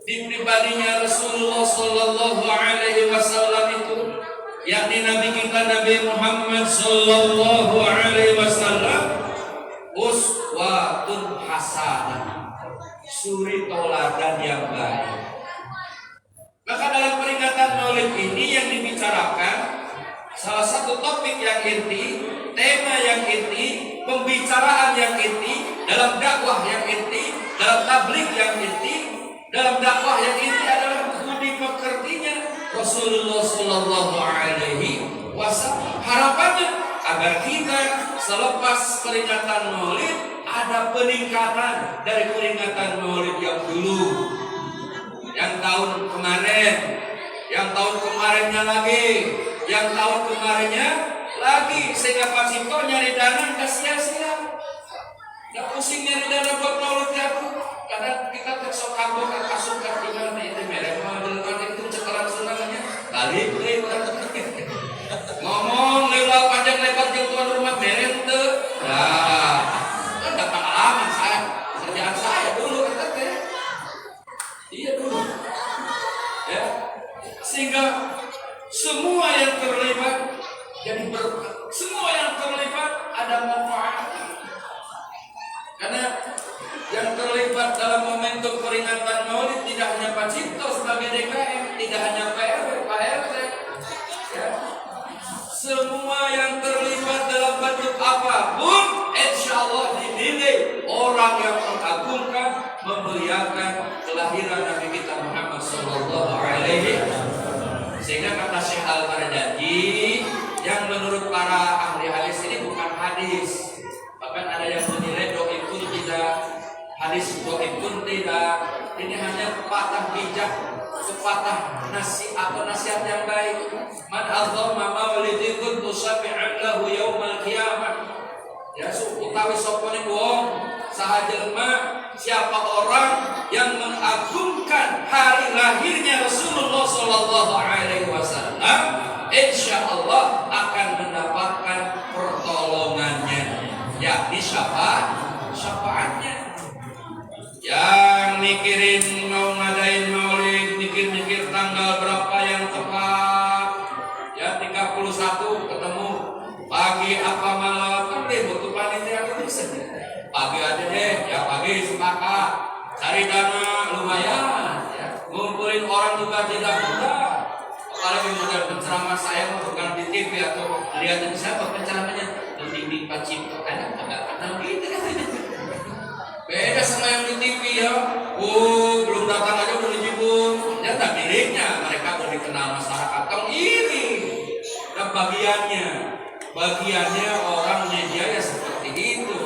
di pribadinya Rasulullah Sallallahu Alaihi Wasallam itu, yakni Nabi kita Nabi Muhammad Sallallahu Alaihi Wasallam, uswatun hasanah, suri toladan yang baik. Maka dalam peringatan Maulid ini yang dibicarakan salah satu topik yang inti, tema yang inti, pembicaraan yang inti, dalam dakwah yang inti, dalam tabligh yang inti, dalam dakwah yang inti adalah budi pekertinya Rasulullah Sallallahu Alaihi Wasallam. Harapannya agar kita selepas peringatan Maulid ada peningkatan dari peringatan Maulid yang dulu, yang tahun kemarin, yang tahun kemarinnya lagi, yang tahun kemarinnya lagi, sehingga Pak Cipto nyari dana nggak sia-sia, nggak pusing nyari dana buat Maulid aku. Karena kita tersok kabur ke kasukan di mana itu mereka mau itu sekarang senangnya balik ngomong lewat panjang lebar yang tuan rumah merek tuh, nah kan dapat pengalaman saya, kerjaan saya dulu kata iya dulu, ya sehingga semua yang terlibat jadi berkah, semua yang terlibat ada manfaat. Karena yang terlibat dalam momentum peringatan Maulid tidak hanya Pak Cipto sebagai DKM, tidak hanya Pak RT, ya. Semua yang terlibat dalam bentuk apapun, insya Allah dinilai orang yang mengagungkan, memuliakan kelahiran Nabi kita Muhammad Sallallahu Alaihi Wasallam. Sehingga kata Syekh Al-Bardadi, yang menurut para ahli hadis ini bukan hadis, bahkan ada yang menilai doi pun tidak, hadis doi pun tidak, ini hanya pepatah bijak, sepatah nasihat yang baik. Man adzama maulidi kuntu syafi'an lahu yaumal qiyamah. Ya utawi sopone wong saha jelema, siapa orang yang mengagungkan hari lahirnya Rasulullah Sallallahu Alaihi Wasallam, insya Allah akan mendapatkan pertolongannya, yakni syafaatnya. Yang mikirin mau ngadain maulid, mikir-mikir tanggal berapa yang tepat, ya 31 ketemu pagi apa malam, kan ribut tuh panitia kan bisa. Pagi aja deh, ya pagi sepakat, cari dana lumayan, ya. Ngumpulin orang juga tidak mudah. Apalagi model penceramah saya bukan di TV atau lihat siapa penceramahnya, bimbing Pak Cipto, ada agak kenal gitu katanya. Beda sama yang di TV ya, belum datang aja udah dijibun. Ternyata miliknya, mereka udah dikenal masyarakat. Kan ini, dan bagiannya orang media ya seperti itu.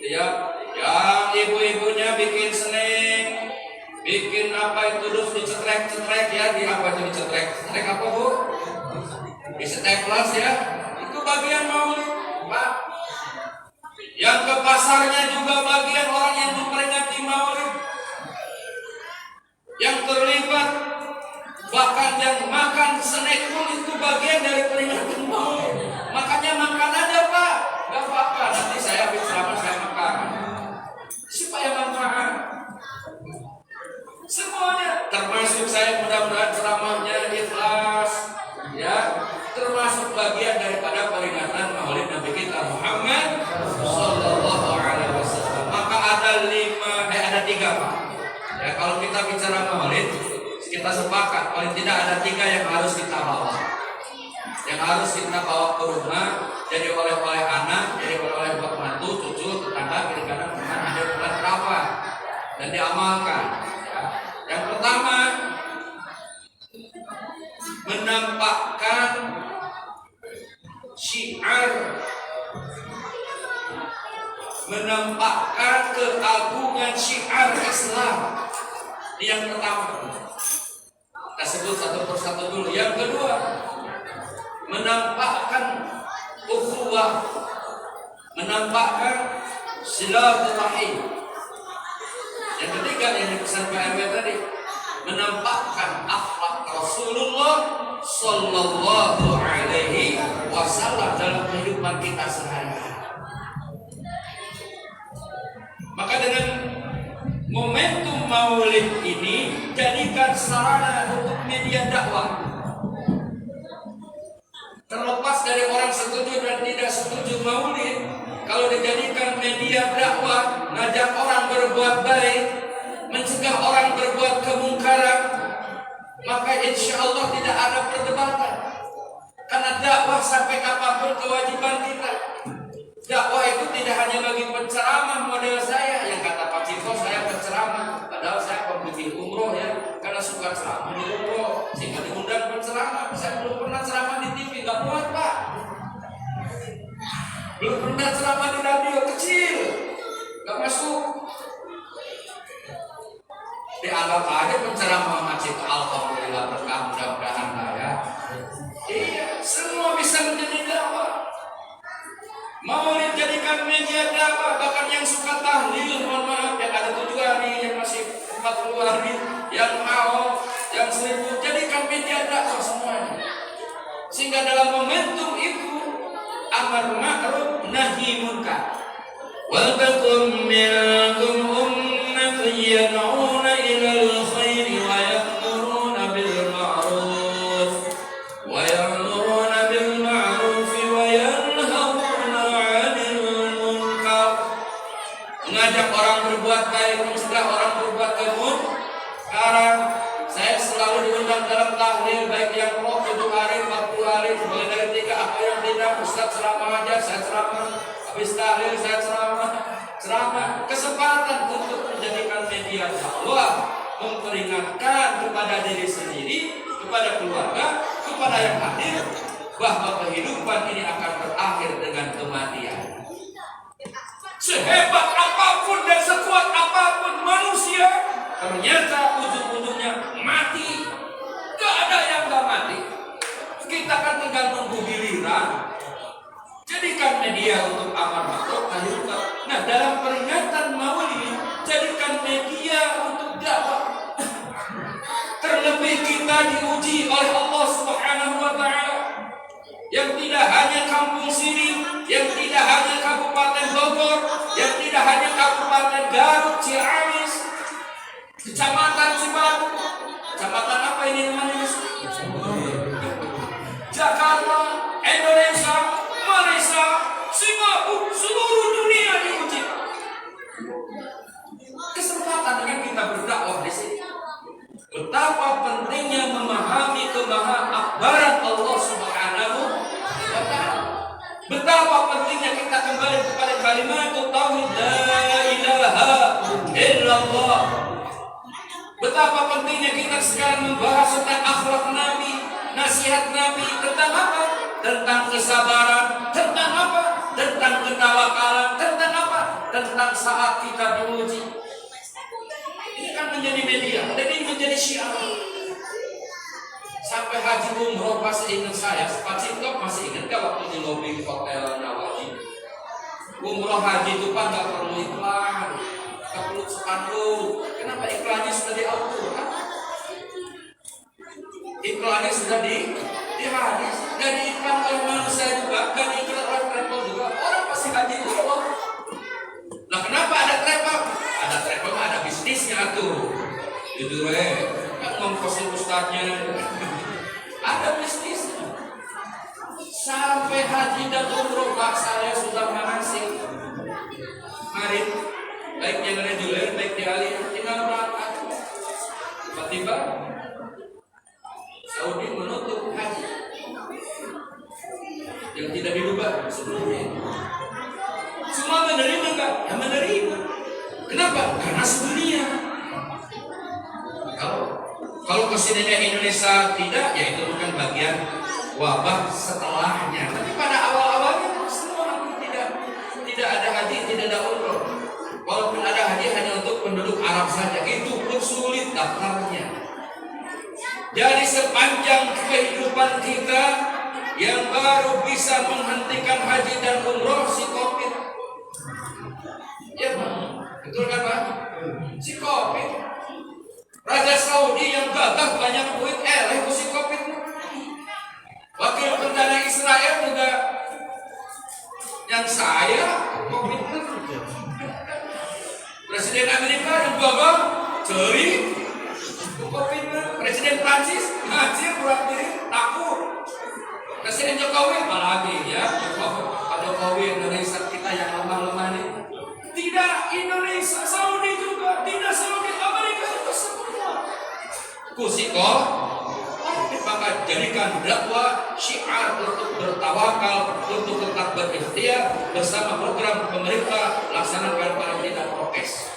Ya, yang ibu-ibunya bikin seneng, bikin apa itu terus dicetrek ya, di apa itu dicetrek apa bu? Di staples ya, itu bagian Maulid, Pak. Yang ke pasarnya juga bagian orang yang memperingati Maulid, yang terlibat, bahkan yang makan snack pun itu bagian dari peringatan Maulid. Makanya makan aja Pak, gak apa-apa, nanti saya habis ceramah saya makan supaya manfaat semuanya, termasuk saya mudah-mudahan ceramahnya ikhlas, ya, termasuk bagian daripada peringatan Maulid Nabi kita Muhammad Sallallahu Alaihi Wasallam. Maka ada 3 Pak. Ya, kalau kita bicara Maulid, kita sepakat paling tidak ada 3 yang harus kita bawa, yang harus kita bawa ke rumah, jadi oleh-oleh anak, jadi oleh-oleh buat mantu, cucu, tetangga, kiri kanan, teman, ada bulan kerabat, dan diamalkan. Ya. Yang pertama, menampakkan syiar, menampakkan keagungan syiar Islam. Ini yang pertama. Kita sebut satu persatu dulu. Yang kedua, menampakkan ukhuwah, menampakkan silaturahim. Yang ketiga yang dipesan Pak RW tadi, menampakkan akhlak Rasulullah Sallallahu Alaihi Wasallam dalam kehidupan kita sehari-hari. Maka dengan momentum Maulid ini jadikan sarana untuk media dakwah. Terlepas dari orang setuju dan tidak setuju Maulid, kalau dijadikan media dakwah, ngajak orang berbuat baik, mencegah orang berbuat kemungkaran, maka insya Allah tidak ada perdebatan. Karena dakwah sampai kapanpun kewajiban kita. Dakwah itu tidak hanya bagi penceramah model saya yang kata Pak Ciko saya penceramah, padahal saya pembimbing umroh ya, karena suka ceramah di umroh sehingga diundang penceramah. Saya belum pernah ceramah di TV, nggak muat Pak. Belum pernah ceramah di radio, kecil, nggak masuk. Dianggap aja penceramah Pak Ciko, alhamdulillah berkah, mudah-mudahan lah ya. Iya, semua bisa menjadi dakwah. Mau dijadikan media dakwah, bahkan yang suka tahlil, mohon maaf, yang ada 7 hari, yang masih 40 hari, yang mau, yang 1000, jadikan media dakwah semuanya. Sehingga dalam momentum itu, amar ma'ruf nahi munkar. Wal takum minkum ummatun yad'una ilal khairi wa ya'muruna bil ma'ruf wa ya'muruna bil ma'ruf wa yanhauna 'anil munkar. Mengajak orang berbuat baik, mencegah orang berbuat kemungkaran. Saya selalu diundang dalam tahlil baik yang 7 hari, 40 hari, mulai dari 3 apa yang tidak. Ustaz ceramah aja, saya ceramah. Habis tahlil saya ceramah. Kesempatan untuk menjadikan media dakwah, memperingatkan kepada diri sendiri, kepada keluarga, kepada yang hadir bahwa kehidupan ini akan berakhir dengan kematian. Sehebat apapun dan sekuat apapun manusia, ternyata ujung-ujungnya mati. Gak ada yang gak mati. Kita kan tinggal nunggu giliran. Jadikan media untuk amar ma'ruf nahi munkar. Nah, dalam peringatan Maulid, jadikan media untuk dakwah. Terlebih kita diuji oleh Allah Subhanahu wa taala. Yang tidak hanya Kampung Siri, yang tidak hanya Kabupaten Bogor, yang tidak hanya Kabupaten Garut, Ciamis, Kecamatan Cibatu, kecamatan apa ini namanya? Jakarta, Indonesia, Malaysia, Singapura, seluruh dunia diuji. Kesempatan dengan kita berdakwah di sini. Betapa pentingnya memahami kemahaakbaran Allah Subhanahu wa taala. Betapa pentingnya kita kembali kepada kalimat tauhid la ilaha illallah. Betapa pentingnya kita sekarang membahas tentang akhlak Nabi, nasihat Nabi tentang apa? Tentang kesabaran, tentang apa? Tentang ketawakalan, tentang apa? Tentang saat kita diuji. Ini kan menjadi media, dan ini menjadi syiar. Sampai haji umroh masih ingat saya, Pak Ciko masih ingat gak waktu di lobi hotel Nawawi? Umroh haji itu Pak gak perlu iklan, gak perlu spanduk. Kenapa iklannya sudah di Al-Quran? Iklannya sudah di hadis, gak diiklan oleh manusia juga, gak diiklan oleh travel juga. Orang pasti haji umroh. Nah, kenapa ada travel? Ada travel ada bisnisnya tuh. Gitu kan ngongkosin ustadznya. Ada bisnisnya. Sampai haji dan umroh Pak saya sudah manasik. Mari, baik yang reguler, baik yang alih, tinggal berangkat. Tiba-tiba Saudi menutup haji yang tidak diduga sebelumnya. Semua menerima enggak? Ya menerima. Kenapa? Karena sedunia. Kalau kesininya Indonesia tidak, ya itu bukan bagian wabah setelahnya. Tapi pada awal-awalnya semua tidak ada haji, tidak ada umroh. Walaupun ada haji hanya untuk penduduk Arab saja, itu pun sulit daftarnya. Jadi sepanjang kehidupan kita yang baru bisa menghentikan haji dan umroh si COVID. Ya Pak, betul kan Pak? Si COVID. Raja Saudi yang gagah banyak duit, itu si COVID. Wakil Perdana Israel juga yang saya COVID. Presiden Amerika yang gagah, ceri COVID. Presiden Prancis ngajir buat diri takut. Presiden Jokowi apalagi ya, Pak Jokowi Indonesia kita yang lemah-lemah ini. Tidak Indonesia, Saudi juga, tidak Saudi, Amerika juga semua. Kusiko, maka maka jadikan dakwah syiar untuk bertawakal, untuk tetap berikhtiar bersama program pemerintah. Laksanakan paling tidak prokes.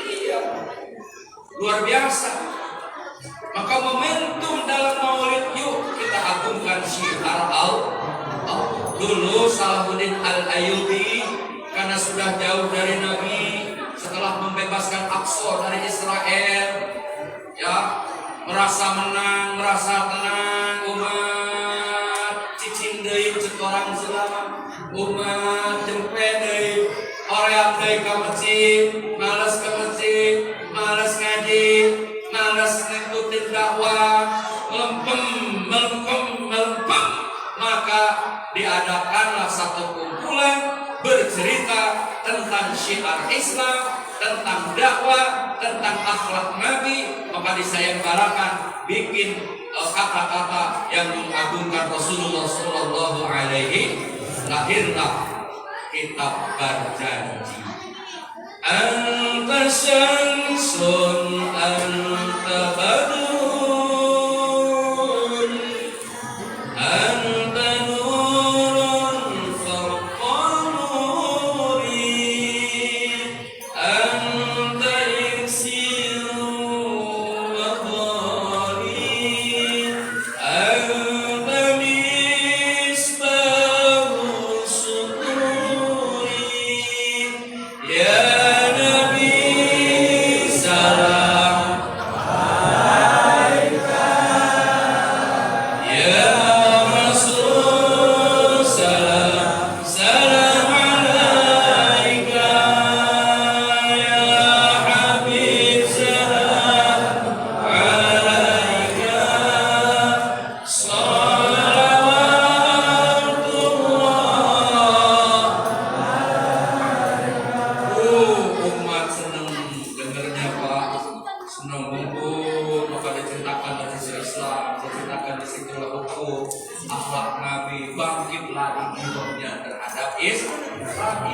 Iya, luar biasa. Maka momentum dalam maulid, yuk kita agungkan syiar Dulu Salahuddin Al-Ayyubi karena sudah jauh dari Nabi, setelah membebaskan Aqsa dari Israel, ya, merasa menang, merasa tenang, umat cicing deui ceuk orang Islam, umat jempe deui, hoream deui ka masjid, males ke masjid, males ngaji, males ngikutin dakwah, melempem, maka diadakanlah satu kumpulan bercerita tentang syiar Islam, tentang dakwah, tentang akhlak Nabi. Maka disayembarakan bikin kata-kata yang mengagungkan Rasulullah Sallallahu Alaihi. Lahirlah kitab berjanji. Anta syamsun anta badrun anta nurun fawqa nuri anta iksirun wa dhari anta misbahu suduri ya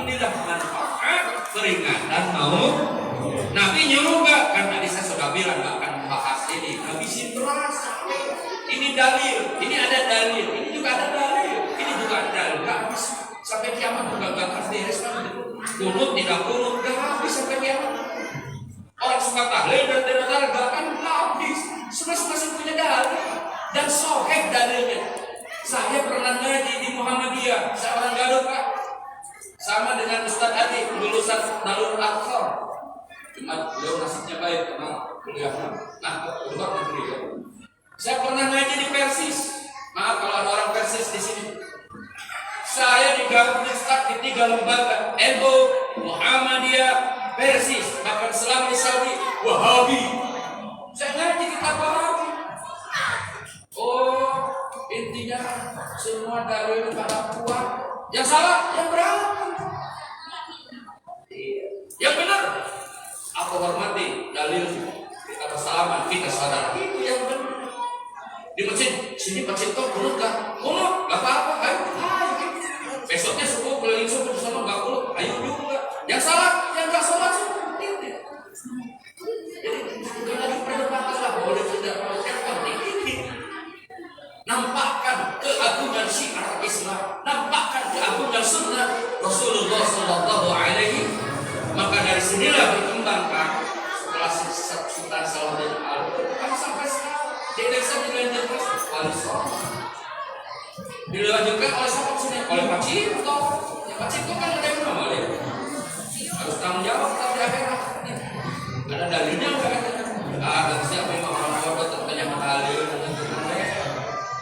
inilah manfaat peringatan maut. Nabi nyuruh gak? Kan tadi saya sudah bilang gak akan membahas ini. Habisin terasa. Ini dalil, ini ada dalil, ini juga ada dalil, ini juga ada dalil. Gak habis sampai kiamat juga gak akan beres. Kunut tidak kunut gak habis sampai kiamat. Orang suka tahlil dan tidak tahlil gak akan habis. Masing-masing punya dalil dan sohek dalilnya. Saya pernah ngaji di Muhammadiyah, saya orang Garut Pak. Sama dengan Ustadz Adi, lulusan Darul Aqsa. Cuma beliau nasibnya baik karena kuliah. Nah, luar negeri ya. Saya pernah ngaji di Persis. Maaf kalau ada orang Persis di sini. Saya di Garut Ustadz di 3 lembaga, NU, Muhammadiyah, Persis, bahkan selama di Saudi, Wahabi. Saya ngaji kitab Wahabi. Oh, intinya semua dalil pada kuat. Yang salah, yang berapa? Yang benar, aku hormati dalil kita bersalaman, kita sadar itu yang benar. Di masjid, sini masjid kok kunut gak? Kunut, gak apa-apa, ayo. Besoknya subuh, keliling subuh di sana gak kunut, ayo juga. Yang salah, yang gak sholat seperti itu. Jadi bukan lagi perdebatan lah, boleh tidak, yang penting ini. Nampakkan keagungan syiar Islam, nampakkan keagungan sunnah Rasulullah Sallallahu Alaihi. Maka dari sinilah berkembangkan setelah Sultan Salahuddin Al-Ayyubi sampai sekarang di Indonesia dilanjutkan oleh Sultan, dilanjutkan oleh siapa sini? Oleh Pak Cipto. Ya, Pak Cipto kan ada yang nama dia harus tanggung jawab di akhirat. Ada dalilnya nggak? Ada siapa yang orang bodoh tertanya dalil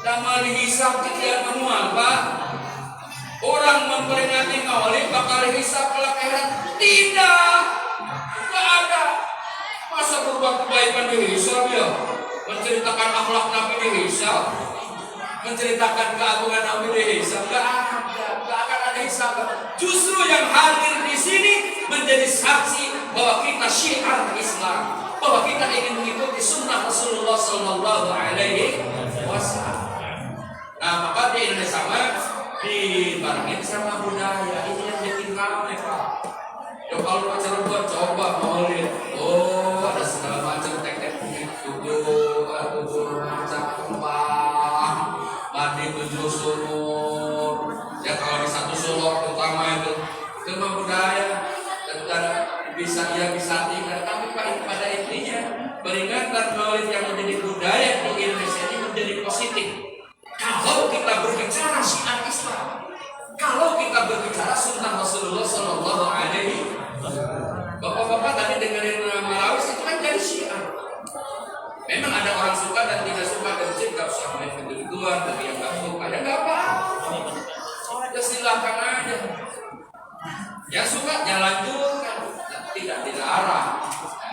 dan malah dihisap sekian manual Pak. Orang memperingati maulid bakal dihisap ke akhirat. Tidak, nggak ada. Masa berbuat kebaikan dihisap ya? Menceritakan akhlak Nabi dihisap, menceritakan keagungan Nabi dihisap. Nggak ada, nggak akan ada hisap. Justru yang hadir di sini menjadi saksi bahwa kita syiar Islam, bahwa kita ingin mengikuti sunnah Rasulullah Sallallahu Alaihi Wasallam. Nah, maka di Indonesia dibarengin sama budaya ini yang bikin ramai Pak. Ya kalau mau Cirebon coba maulid, oh ada segala macam tekniknya, tubuh bisa tinggal, tapi pada intinya peringatan Maulid yang menjadi budaya di Indonesia ini menjadi positif. Kalau kita berbicara syiar Islam, kalau kita berbicara sunnah Rasulullah Sallallahu Alaihi Wasallam, bapak-bapak tadi dengerin Marawis itu kan jadi syiar. Memang ada orang suka dan tidak suka dan tidak usah main begituan, tapi yang nggak suka ya nggak apa-apa. Ya silakan aja. Yang suka ya lanjutkan, tidak dilarang.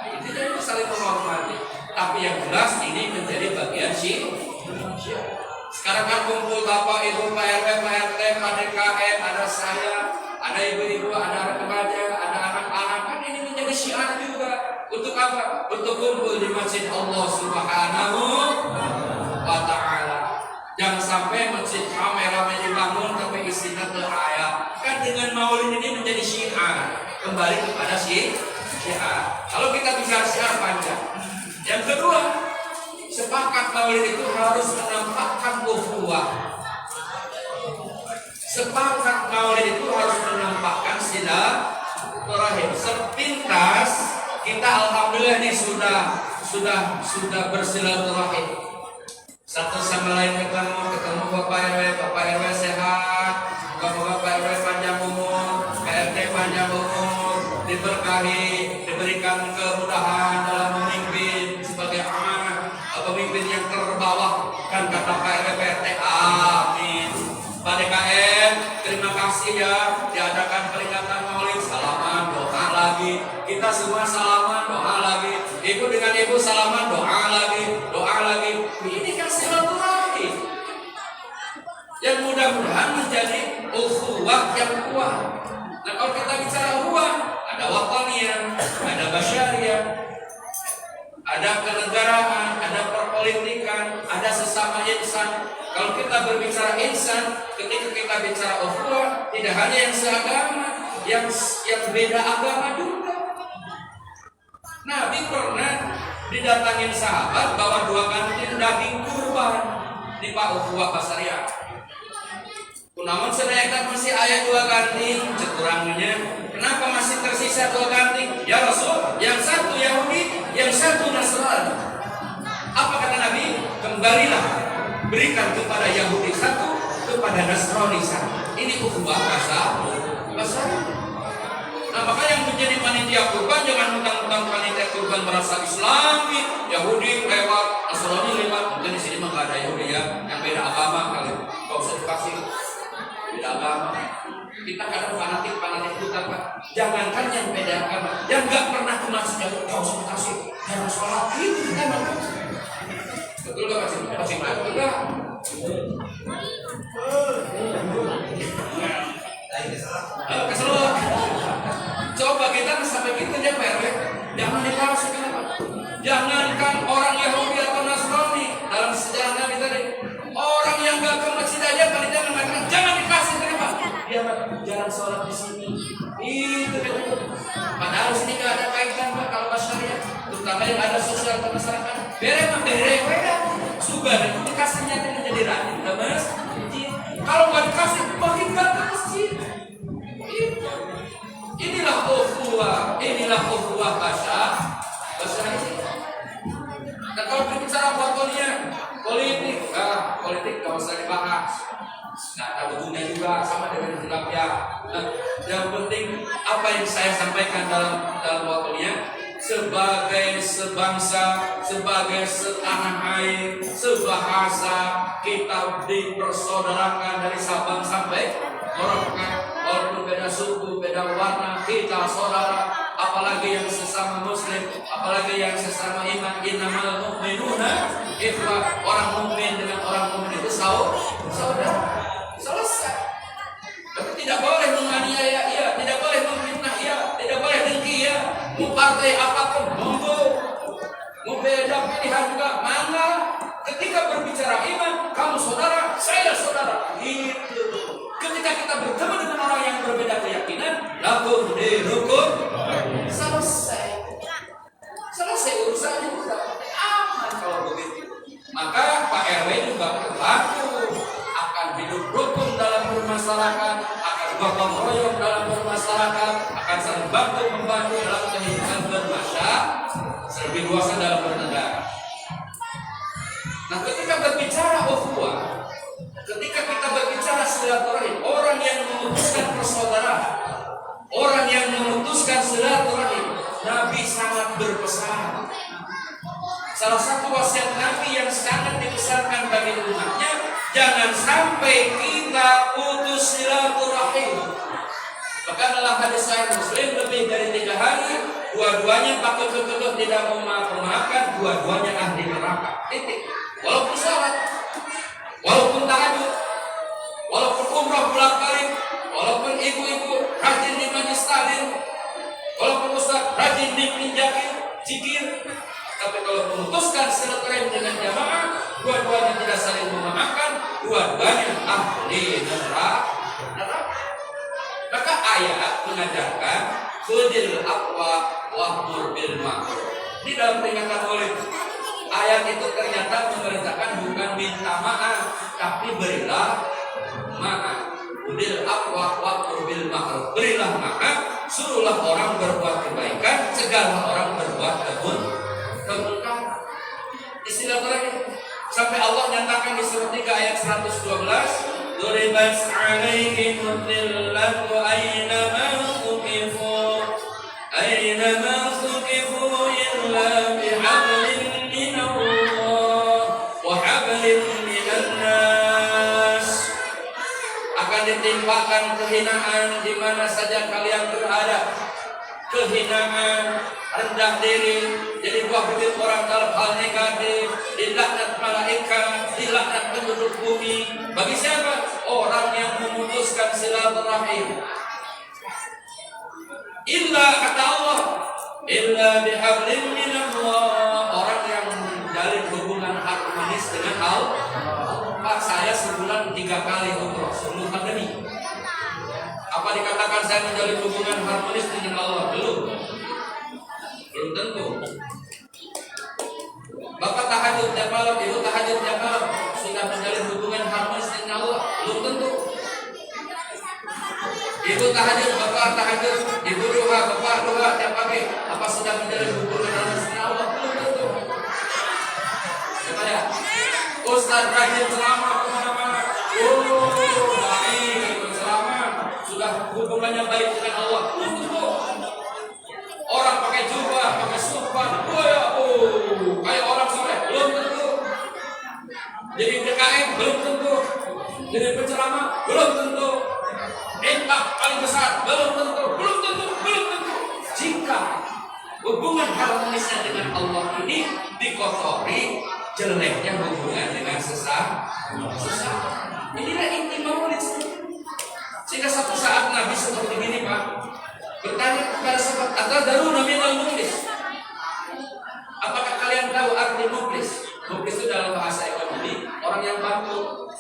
Intinya itu saling menghormati. Tapi yang jelas ini menjadi bagian syiar. Sekarang kan kumpul bapak ibu, Pak RW, Pak RT, Pak DKM, ada saya, ada ibu-ibu, ada remaja, ada anak-anak, kan ini menjadi syiar juga. Untuk apa? Untuk kumpul di masjid Allah Subhanahu wa Ta'ala. Jangan sampai masjid ramai-ramai dibangun tapi isinya terayat. Kan dengan Maulid ini menjadi syiar. Kembali kepada syiar. Kalau kita bicara syiar panjang. Yang kedua, sepakat Maulid itu harus menampakkan ukhuwah. Sepakat Maulid itu harus menampakkan silaturahim. Sepintas kita alhamdulillah nih sudah bersilaturahim. Satu sama lain ketemu Bapak RW sehat, Bapak RW panjang umur, PRT panjang umur, diberkahi, diberikan kemudahan dalam memimpin sebagai amanah pemimpin yang terbawah, kan kata PRW PRT, amin. Pak DKM, terima kasih ya diadakan peringatan Maulid, salaman, doa lagi. Kita semua salaman, doa lagi. Ibu dengan ibu salaman, doa lagi. Ini kan silaturahim yang mudah-mudahan menjadi ukhuwah yang kuat. Nah kalau kita bicara ukhuwah, ada wataniyah, ada basyariyah, ada kenegaraan, ada perpolitikan, ada sesama insan. Kalau kita berbicara insan, ketika kita bicara ukhuwah, tidak hanya yang seagama, yang beda agama juga. Nabi pernah didatangin sahabat bawa 2 kantin daging kurban di Pak ukhuwah Basariah. Namun sedangkan masih ayat 2 kanting cekurangnya. Kenapa masih tersisa 2 kanting? Ya Rasul, yang satu Yahudi, yang satu Nasrani. Apa kata Nabi? Kembalilah, berikan kepada Yahudi 1, kepada Nasrani 1. Ini ukhuwah Basariah. Nah maka yang menjadi panitia kurban jangan mentang-mentang panitia kurban merasa Islami, Yahudi lewat, Nasrani lewat. Mungkin di sini mah nggak ada Yahudi ya, yang beda agama kali. Gak usah dikasih beda agama. Kita kadang fanatik kita Pak. Jangankan yang beda agama, yang nggak pernah ke masjid ya gak usah dikasih. Jangan sholat gitu emang. Betul nggak kasih enggak? Keseluruhan. Coba kita sampai gitu aja PRW. Jangan dikasih kenapa? Jangankan orang Yahudi atau Nasrani dalam sejarah Nabi tadi, orang yang gak ke masjid aja panitia mengatakan jangan dikasih kenapa? Dia jarang sholat di sini. Itu kan. Padahal sini gak ada kaitan Pak kalau Basariah, terutama yang ada sosial kemasyarakatan. Bere sudah dikasihnya jadi rajin ke masjid. Kalau gak dikasih makin gak ke masjid. Inilah ukhuwah Basariah. Dan kalau berbicara politik gak usah dibahas. Nah, ada ujungnya juga sama dengan hilafnya. Nah, yang penting apa yang saya sampaikan dalam waktunya, sebagai sebangsa, sebagai setanah air, sebahasa, kita dipersaudarakan dari Sabang sampai Merauke. Walaupun beda suku, beda warna, kita saudara. Apalagi yang sesama muslim, apalagi yang sesama iman. Innamal mu'minuna ikhwah. Orang mukmin dengan orang mukmin itu saudara. Selesai. Tapi tidak boleh menganiaya, iya, tidak boleh memfitnah, iya, tidak boleh dengki, iya. Mau partai apapun, monggo. Mau beda pilihan juga, mangga. Ketika berbicara iman, kamu saudara, saya saudara. Gitu. Ketika kita bertemu dengan orang yang berbeda keyakinan, lakum dinukum, selesai urusannya udah aman kalau begitu. Maka Pak RW juga berlaku akan hidup rukun dalam bermasyarakat, akan gotong royong dalam bermasyarakat, akan saling bantu membantu dalam kehidupan lebih luas dalam bernegara. Nah, ketika berbicara ukhuwah, ketika kita berbicara silaturahim, orang yang memutuskan persaudaraan, orang yang memutuskan silaturahim, Nabi sangat berpesan. Salah satu wasiat Nabi yang sangat dibesarkan bagi umatnya, jangan sampai kita putus silaturahim. Bahkan dalam hadis Sahih Muslim, lebih dari 3 hari, dua-duanya pakai kekeluh tidak memaafkan, dua-duanya ahli neraka. Titik. Walaupun sholat, walaupun tahajud, walaupun umrah bolak-balik, walaupun ibu-ibu rajin di majlis taklim, walaupun ustaz rajin di pinjakin, zikir, tapi kalau memutuskan silaturahim dengan jamaah, dua-duanya tidak saling memaafkan, dua-duanya ahli neraka. Maka ayat mengajarkan khudil afwa wa'mur bil ma'ruf. Di dalam peringatan Maulid, ayat itu ternyata memerintahkan bukan minta maaf, tapi berilah maaf. Khudil afwa wa'mur bil ma'ruf. Berilah maaf, suruhlah orang berbuat kebaikan, cegahlah orang berbuat kemungkaran. Istilah terakhir sampai Allah nyatakan di surat 3 ayat 112, Duribat alaihim dhillatu aynama thuqifu illa bihablin minallah wa hablin minan nas. Akan ditimpakan kehinaan di mana saja kalian berada. Kehinaan, rendah diri, jadi buah bibir orang dalam hal negatif, dilaknat malaikat, dilaknat penduduk bumi. Bagi siapa? Orang yang memutuskan silaturahim. Illa kata Allah, illa bihablin minallah, orang yang menjalin hubungan harmonis dengan Allah. Pak, saya sebulan 3 kali umroh sebelum pandemi. Apa dikatakan saya menjalin hubungan harmonis dengan Allah? Belum tentu. Bapak tahajud tiap malam, ibu tahajud tiap malam, sudah menjalin hubungan harmonis dengan Allah? Belum tentu. Ibu tahajud, bapak tahajud, ibu doa, bapak doa tiap pagi, apa sudah menjalin hubungan harmonis dengan Allah? Belum tentu. Coba ya, Ustaz rajin ceramah kemana-mana, baik ceramah, sudah hubungannya baik dengan Allah. Belum tentu. Orang pakai jubah, pakai surban, kayak orang soleh, belum tentu. Jadi DKM, belum tentu. Jadi penceramah, belum tentu. Infak paling besar, belum tentu. Jika hubungan harmonisnya dengan Allah ini dikotori jeleknya hubungan dengan sesama. Inilah inti Maulid. Sehingga satu saat Nabi seperti ini, Pak, bertanya kepada sahabat, "Atadaruna minal muflis?" Apakah kalian tahu arti muflis? Muflis itu dalam bahasa ekonomi orang yang bangkrut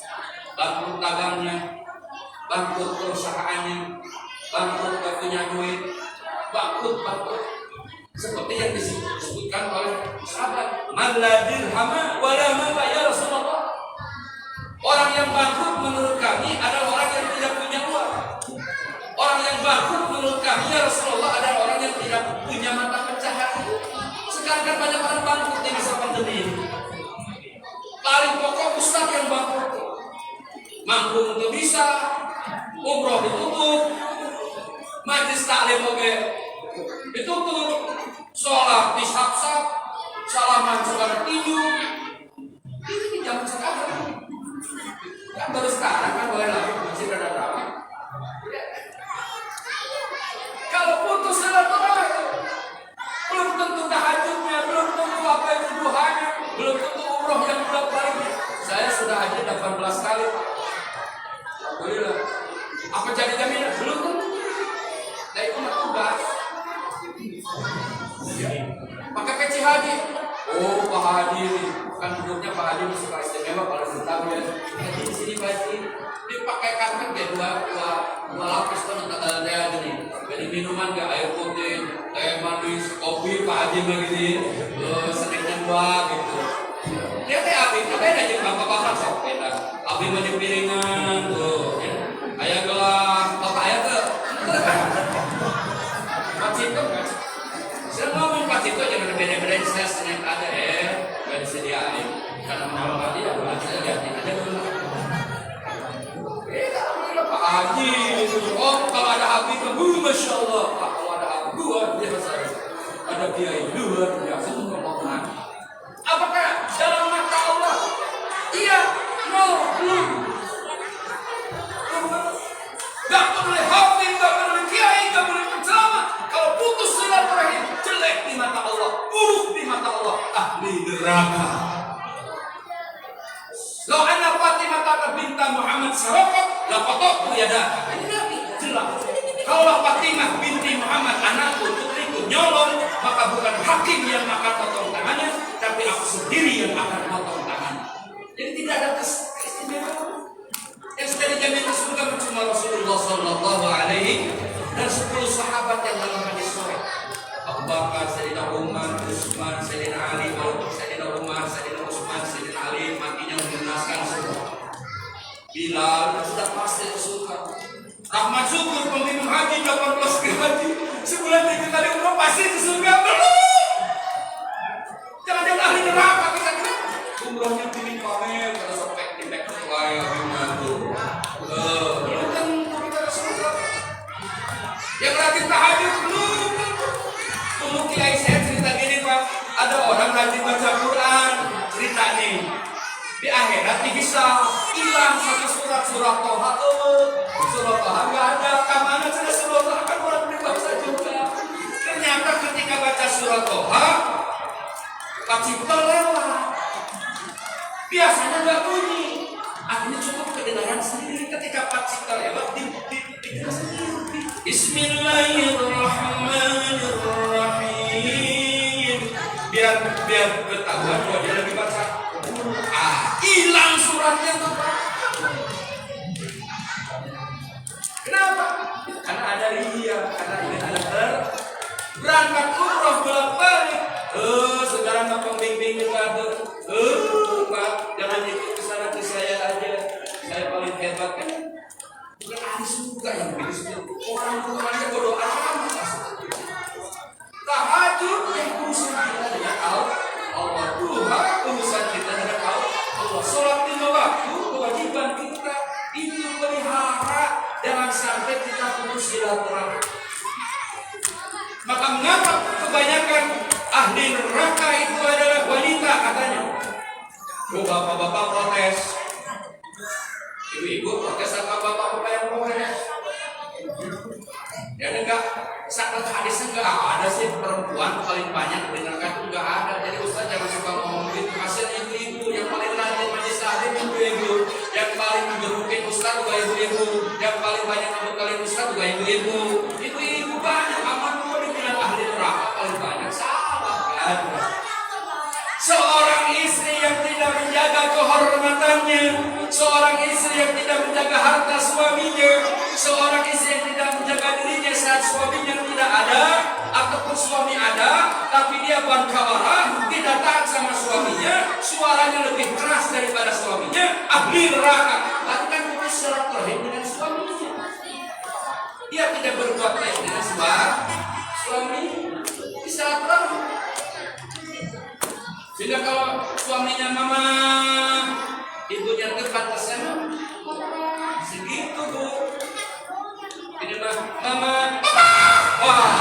dagangnya, bangkrut perusahaannya, bangkrut gak punya duit, bangkrut. Seperti yang disebutkan oleh sahabat, "Man la dirhama wa la mala ya Rasulullah." Orang yang bangkrut menurut kami adalah orang yang tidak punya uang. Orang yang bangkrut menurut kami ya Rasulullah adalah orang yang tidak punya mata pencaharian. Sekarang kan banyak orang bangkrut di masa pandemi ini. Paling pokok ustaz yang bangkrut. Manggung itu bisa, umroh ditutup, majlis taklim oke ditutup, sholat disap-sap, salaman suka tinju. Ini zaman sekarang. Kan baru sekarang kan boleh lagi masih ada drama. Kalau putus silaturahim, belum tentu tahajudnya, belum tentu apa itu duhanya, belum tentu umroh yang bolak-balik. Saya sudah haji 18 kali, Pak. Alhamdulillah. Apa jadi jaminan? Belum tentu. Nah itu tugas. Maka kecil haji. Oh, Pak Haji ini kan duduknya Pak Haji masih paling istimewa kalau tahu ya. Haji di sini Pak Haji dipakai karpet kayak dua lapis kan kayak gini. Jadi minuman kayak air putih, teh manis, kopi Pak Haji begini, senengnya 2 gitu. Dia teh abi, beda aja bapak-bapak sok beda. Abi mah di piringan tuh, ya. Ayah gelas, bapak ayah tuh. Pak Cito kan? Saya ngomong Pak Cito jangan beda-beda saya senang ada nggak disediain karena menolak dia bukan saya lihatin aja dulu. Kalau ada Pak Haji, kalau ada Habib itu, masya Allah. Kalau ada Habib luar biasa, ada kiai luar biasa ngomong. Apakah dalam mata Allah? Iya, no, belum. Gak boleh Habib, gak boleh kiai, gak boleh penceramah. Kalau putus silaturahim, jelek di mata Allah, buruk di mata Allah, ahli neraka. Lo anak Fatimah kata binta Muhammad Sarokot, la foto ya dah. Ini Nabi jelas. Kalau Fatimah binti Muhammad anakku putriku nyolong, maka bukan hakim yang akan potong tangannya, tapi aku sendiri yang akan potong tangannya. Jadi tidak ada keistimewaan. Yang sudah dijamin ke surga cuma Rasulullah Sallallahu Alaihi dan 10 sahabat yang dalam hadis sahih. Abu Bakar, Sayyidina Umar, Utsman, Sayyidina Ali, walaupun Sayyidina Umar, Sayyidina Utsman, Sayyidina Ali matinya mengenaskan surga. Bilal sudah pasti ke surga. Rahmat syukur pemimpin haji 18 kali haji, sebulan 3 kali umroh pasti ke surga. Belum. Jangan-jangan ahli neraka kita kira. Umrohnya pilih pamer pada sopek di back ketua ya gimana. Belum kan kita ke surga. Yang rajin tahajud belum. Dulu kiai saya cerita gini Pak, ada orang rajin baca Quran, cerita nih di akhirat dihisab hilang satu surat Toha, surat Toha nggak ada, kamana sudah surat Toha kan orang berbaca juga. Ternyata ketika baca surat Toha, Pak Cipta lewat, biasanya nggak bunyi, akhirnya cukup kedengaran sendiri ketika Pak Cipta lewat di Bismillahirrahmanirrahim. Biar ketahuan bahwa dia lagi baca. Hilang suratnya tuh. Kenapa? Karena ada ria, karena ingin ada berangkat umroh bolak-balik. Sekarang apa bimbing juga tuh. Pak, jangan ikut ke sana ke saya aja. Saya paling hebat kan. Bukan ahli surga yang begitu. Orang-orangnya bodoh amat. Tahajud yang urusan kita dengan Allah. Tuhan urusan kita dengan Allah. Sholat 5 waktu kewajiban kita itu pelihara. Jangan sampai kita putus silaturahmi. Maka mengapa kebanyakan ahli neraka itu adalah wanita katanya? Bapak-bapak protes. Ibu-ibu protes sama bapak-bapak yang protes. Ya enggak, saat hadisnya enggak ada sih perempuan paling banyak di neraka itu enggak ada. Jadi Ustaz jangan suka ngomong gitu. Hasil ibu-ibu yang paling rajin majelis taklim ibu-ibu, yang paling mengerukin Ustaz juga ibu-ibu, yang paling banyak ngebekalin Ustaz juga ibu-ibu. Ibu-ibu banyak, aman kok dibilang ahli neraka paling banyak. Salah kan? Seorang istri yang tidak menjaga kehormatannya, seorang istri yang tidak menjaga harta suaminya, seorang istri yang tidak menjaga dirinya saat suaminya tidak ada, ataupun suami ada, tapi dia bangkawara, tidak taat sama suaminya, suaranya lebih keras daripada suaminya, ahli neraka. Tapi kan putus silaturahim dengan suaminya. Dia tidak berbuat baik dengan suami, silaturahim. Sehingga kalau suaminya mama, ibunya dekat ke sana, segitu Bu. Ini mah mama, wah,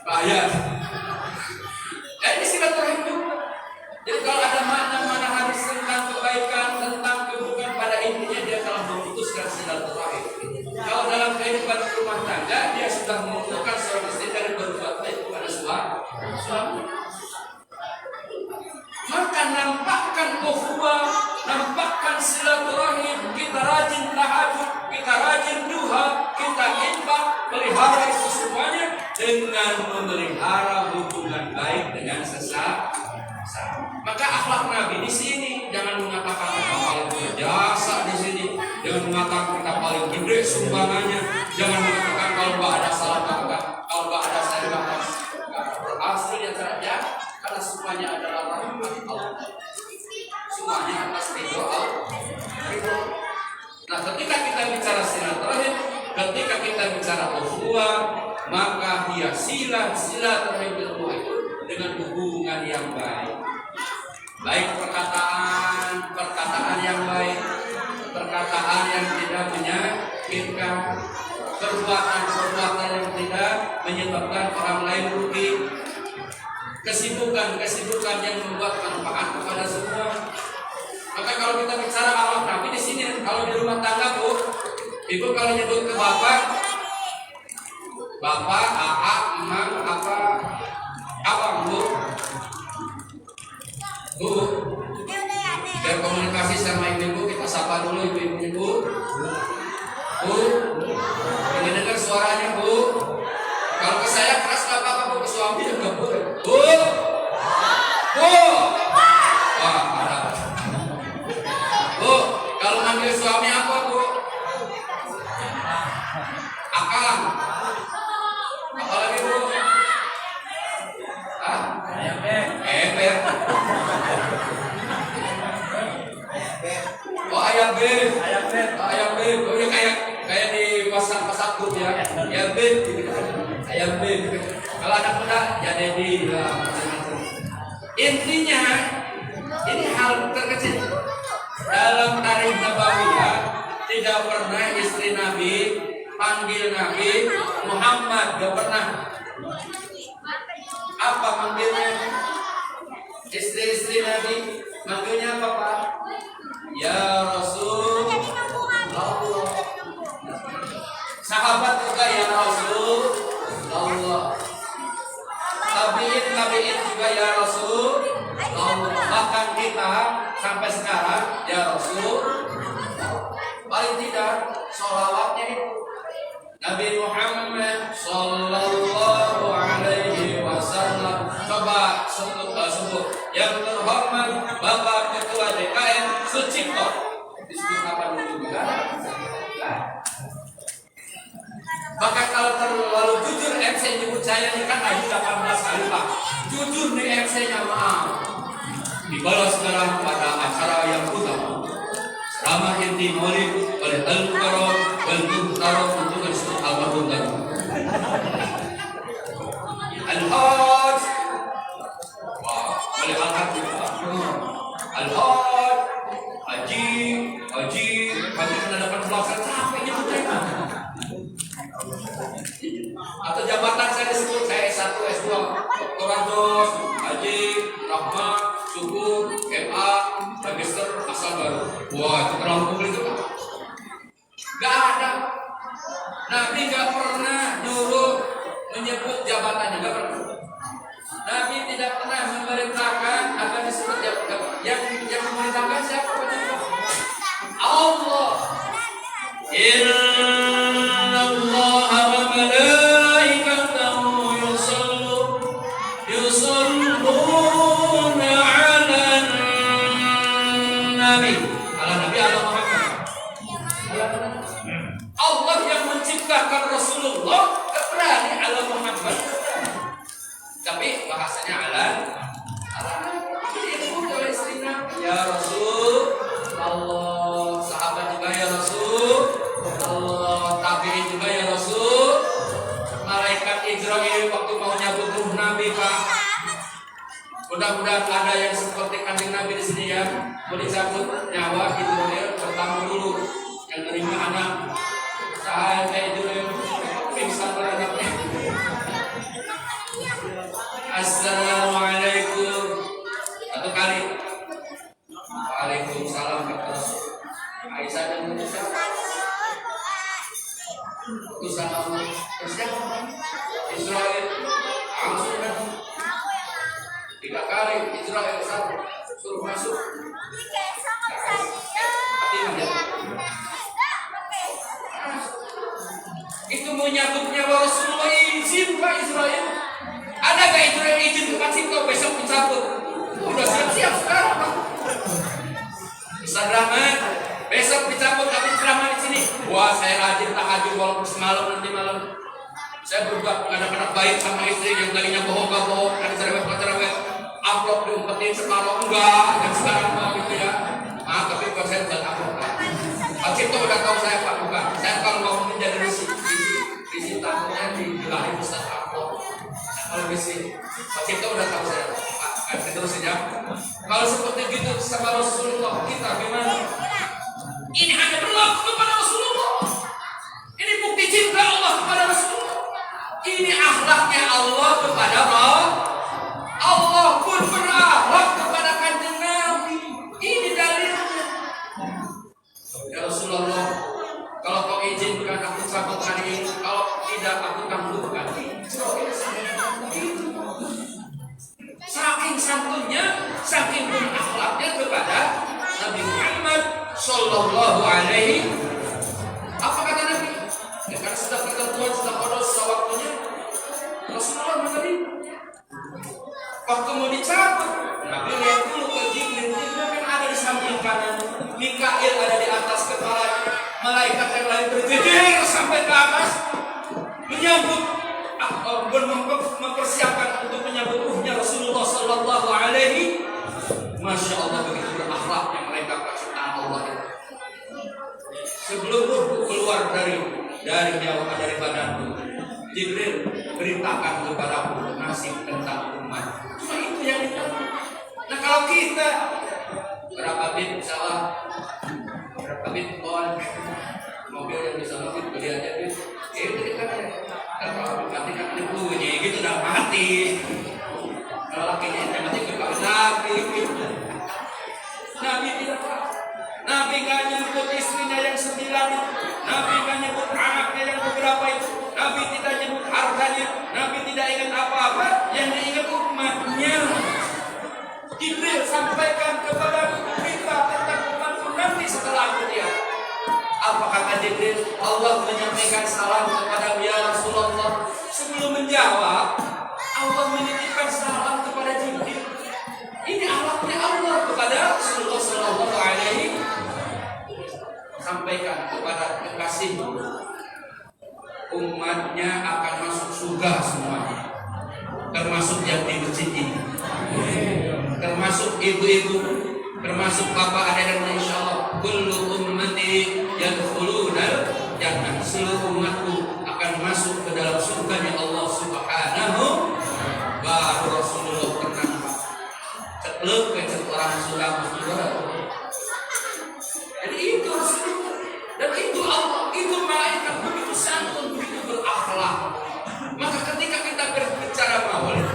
bahaya. Ini silaturahim juga. Jadi kalau ada mana hadis tentang kebaikan, tentang keburukan, pada intinya dia telah memutuskan silaturahim. Kalau dalam kehidupan rumah tangga dia sudah memutuskan seorang istri dari berbuat baik kepada suami. Maka nampakkan ukhuwah, nampakkan silaturahim, kita rajin tahajud, kita rajin duha, kita infak, pelihara itu semuanya dengan memelihara hubungan baik dengan sesama. Maka akhlak Nabi di sini jangan mengatakan kita paling berjasa di sini, jangan mengatakan kita paling gede sumbangannya, jangan mengatakan kalau ada salah enggak, kalau ada saya enggak. Berhasil yang terakhir karena semuanya adalah rahmat Allah. Semuanya atas ridho Allah. Nah, ketika kita bicara silaturahim, ketika kita bicara ukhuwah, maka dia silaturahim itu dengan hubungan yang baik. Baik perkataan yang baik, perkataan yang tidak menyakitkan, perbuatan yang tidak menyebabkan orang lain rugi, kesibukan yang membuat manfaat kepada semua. Maka kalau kita bicara akhlak Nabi di sini, kalau di rumah tangga Bu, Ibu kalau nyebut ke bapak, emang, abang Bu, biar komunikasi sama ibu kita sapa dulu ibu-ibu. Bu, ingin dengar suaranya Bu. Kalau ke saya keras nggak apa-apa Bu, ke suami juga Bu. Wah, parah. Bu, kalau manggil suami apa Bu? Akang. Apa lagi Bu? Ember. Oh ayam beb. Oh ya kayak di pasar grup ya. Ayam beb. Kalau anak muda ya Dedi. Intinya ini hal terkecil dalam tarikh Nabawiyah. Tidak pernah istri Nabi panggil Nabi Muhammad, gak pernah. Apa manggilnya? Istri-istri Nabi manggilnya apa Pak? Ya Rasulullah. Sahabat juga ya Rasulullah. Tabi'in juga ya Rasulullah. Bahkan kita sampai sekarang ya Rasul. Paling tidak sholawatnya itu Nabi Muhammad sallallahu alaihi wasallam. Coba sebut yang terhormat Bapak Ketua DKM Sucipto. Disebut apa dulu juga? Bahkan kalau terlalu jujur MC nyebut saya ini kan lagi 18 kali Pak. Jujur nih MC-nya maaf. Dibalas sekarang pada acara yang utama. Selama inti maulid oleh Al-Mukarram dan Mukarram untuk disebut almarhum dan Al-Hajj. Wah, boleh angkat juga. Al-Hajj, Haji kena dapat pelaksana capek nyebutnya. Atau jabatan saya disebut saya S1, S2, Doktorandos, Haji, Rahmat, Syukur, MA, Magister, asal baru. Wah, itu terlalu publik itu. Gak ada. Nabi gak pernah nyuruh menyebut jabatannya, gak pernah. Nabi tidak pernah memerintahkan akan disebut jabatan. Yang memerintahkan siapa? Allah. Inna Allah wa malaikatahu yusalluna ala Nabi. Ala Nabi Allah Muhammad. Allah yang menciptakan Rasulullah berani ala Muhammad. Tapi bahasanya ala itu oleh istrinya ya Rasul Allah, sahabat juga ya Rasul Allah, tabi'in juga ya Rasul. Malaikat Israel waktu mau nyabut ruh Nabi Pak. Mudah-mudahan ada yang seperti kanjeng Nabi di sini ya. Mau dicabut nyawa Israel pertama dulu yang terima anak. Saya Israel pingsan beranaknya. Assalamualaikum. Satu kali. Waalaikumsalam. Aisyah dan Musa. Musa Allah. Israel. Langsung kan. 3 kali Israel satu suruh masuk. Itu mau nyabutnya Rasulullah izin Pak Israel. Ada gak Israel izin ke Cipto besok dicabut? Udah siap-siap sekarang Pak. Ustaz Rahman besok dicabut habis ceramah di sini. Wah saya rajin tahajud walaupun semalam nanti malam. Saya berbuat anak-anak baik sama istri yang tadinya bohong-bohong, ada cerewet-cerewet, amplop diumpetin separuh enggak, dan sekarang mau gitu ya. Tapi bukan saya bukan amplop Pak. Pak Cipto udah tahu saya Pak bukan. Saya kalau mau menjadi isi tamunya di Gelahi Ustaz amplop. Kalau bisi, Pak Cipta udah tahu saya. Terusin ya. Kalau seperti gitu sama Rasulullah kita gimana? Ini hanya berlaku kepada Rasulullah. Ini bukti cinta Allah kepada Rasulullah. Ini akhlaknya Allah kepada Allah pun berakhlak kepada kanjeng Nabi. Ini dalilnya. Ya Rasulullah, kalau kau izinkan aku cabut hari ini, kalau tidak aku tangguhkan. Saking santunnya, saking berakhlaknya kepada Nabi Muhammad Sallallahu Alaihi. Apa kata Nabi? Ya kan sudah ketentuan, sudah kodos waktunya. Rasulullah menerima. Waktu mau dicabut, Nabi lihat dulu ke Jibril. Jibril kan ada di samping kanan, Mikail ada di atas kepalanya, malaikat yang lain berjejer sampai ke atas menyambut, mempersiapkan untuk menyambut ruhnya Rasulullah Sallallahu Alaihi. Masya Allah, begitu berakhlaknya mereka ciptaan Allah itu. Sebelum ruh keluar dari nyawa dari badanku, Jibril beritakan kepadaku nasib tentang umat. Cuma itu yang kita. Nah kalau kita berapa bit salah, berapa bit mobil yang bisa lebih beli aja bit, itu kita kalau mati kan bunyi gitu udah mati. Kalau lakinya yang mati kepada Nabi, Nabi tidak tahu. Nabi nggak nyebut istrinya yang 9 itu. Nabi nggak nyebut anaknya yang beberapa itu. Nabi tidak nyebut hartanya. Nabi tidak ingat apa-apa. Yang diingat umatnya. Jibril sampaikan kepada kita tentang umatku nanti setelah aku dia. Apa kata Jibril? Allah menyampaikan salam kepada ya Rasulullah. Sebelum menjawab, Allah menitipkan salam kepada Jibril. Ini akhlaknya Allah kepada Rasulullah Sallallahu Alaihi. Sampaikan kepada kekasih, umatnya akan masuk surga semuanya, termasuk yang di masjid ini, termasuk ibu-ibu, termasuk bapak ada dan insya Allah kullu ummati yadkhulunal jannah. Seluruh umatku akan masuk ke dalam surganya Allah Subhanahu. Baru Rasulullah tenang, ceklek orang sudah masuk. Jadi itu Rasulullah, dan itu Allah, itu malaikat begitu santun, begitu berakhlak. Maka ketika kita berbicara maulid,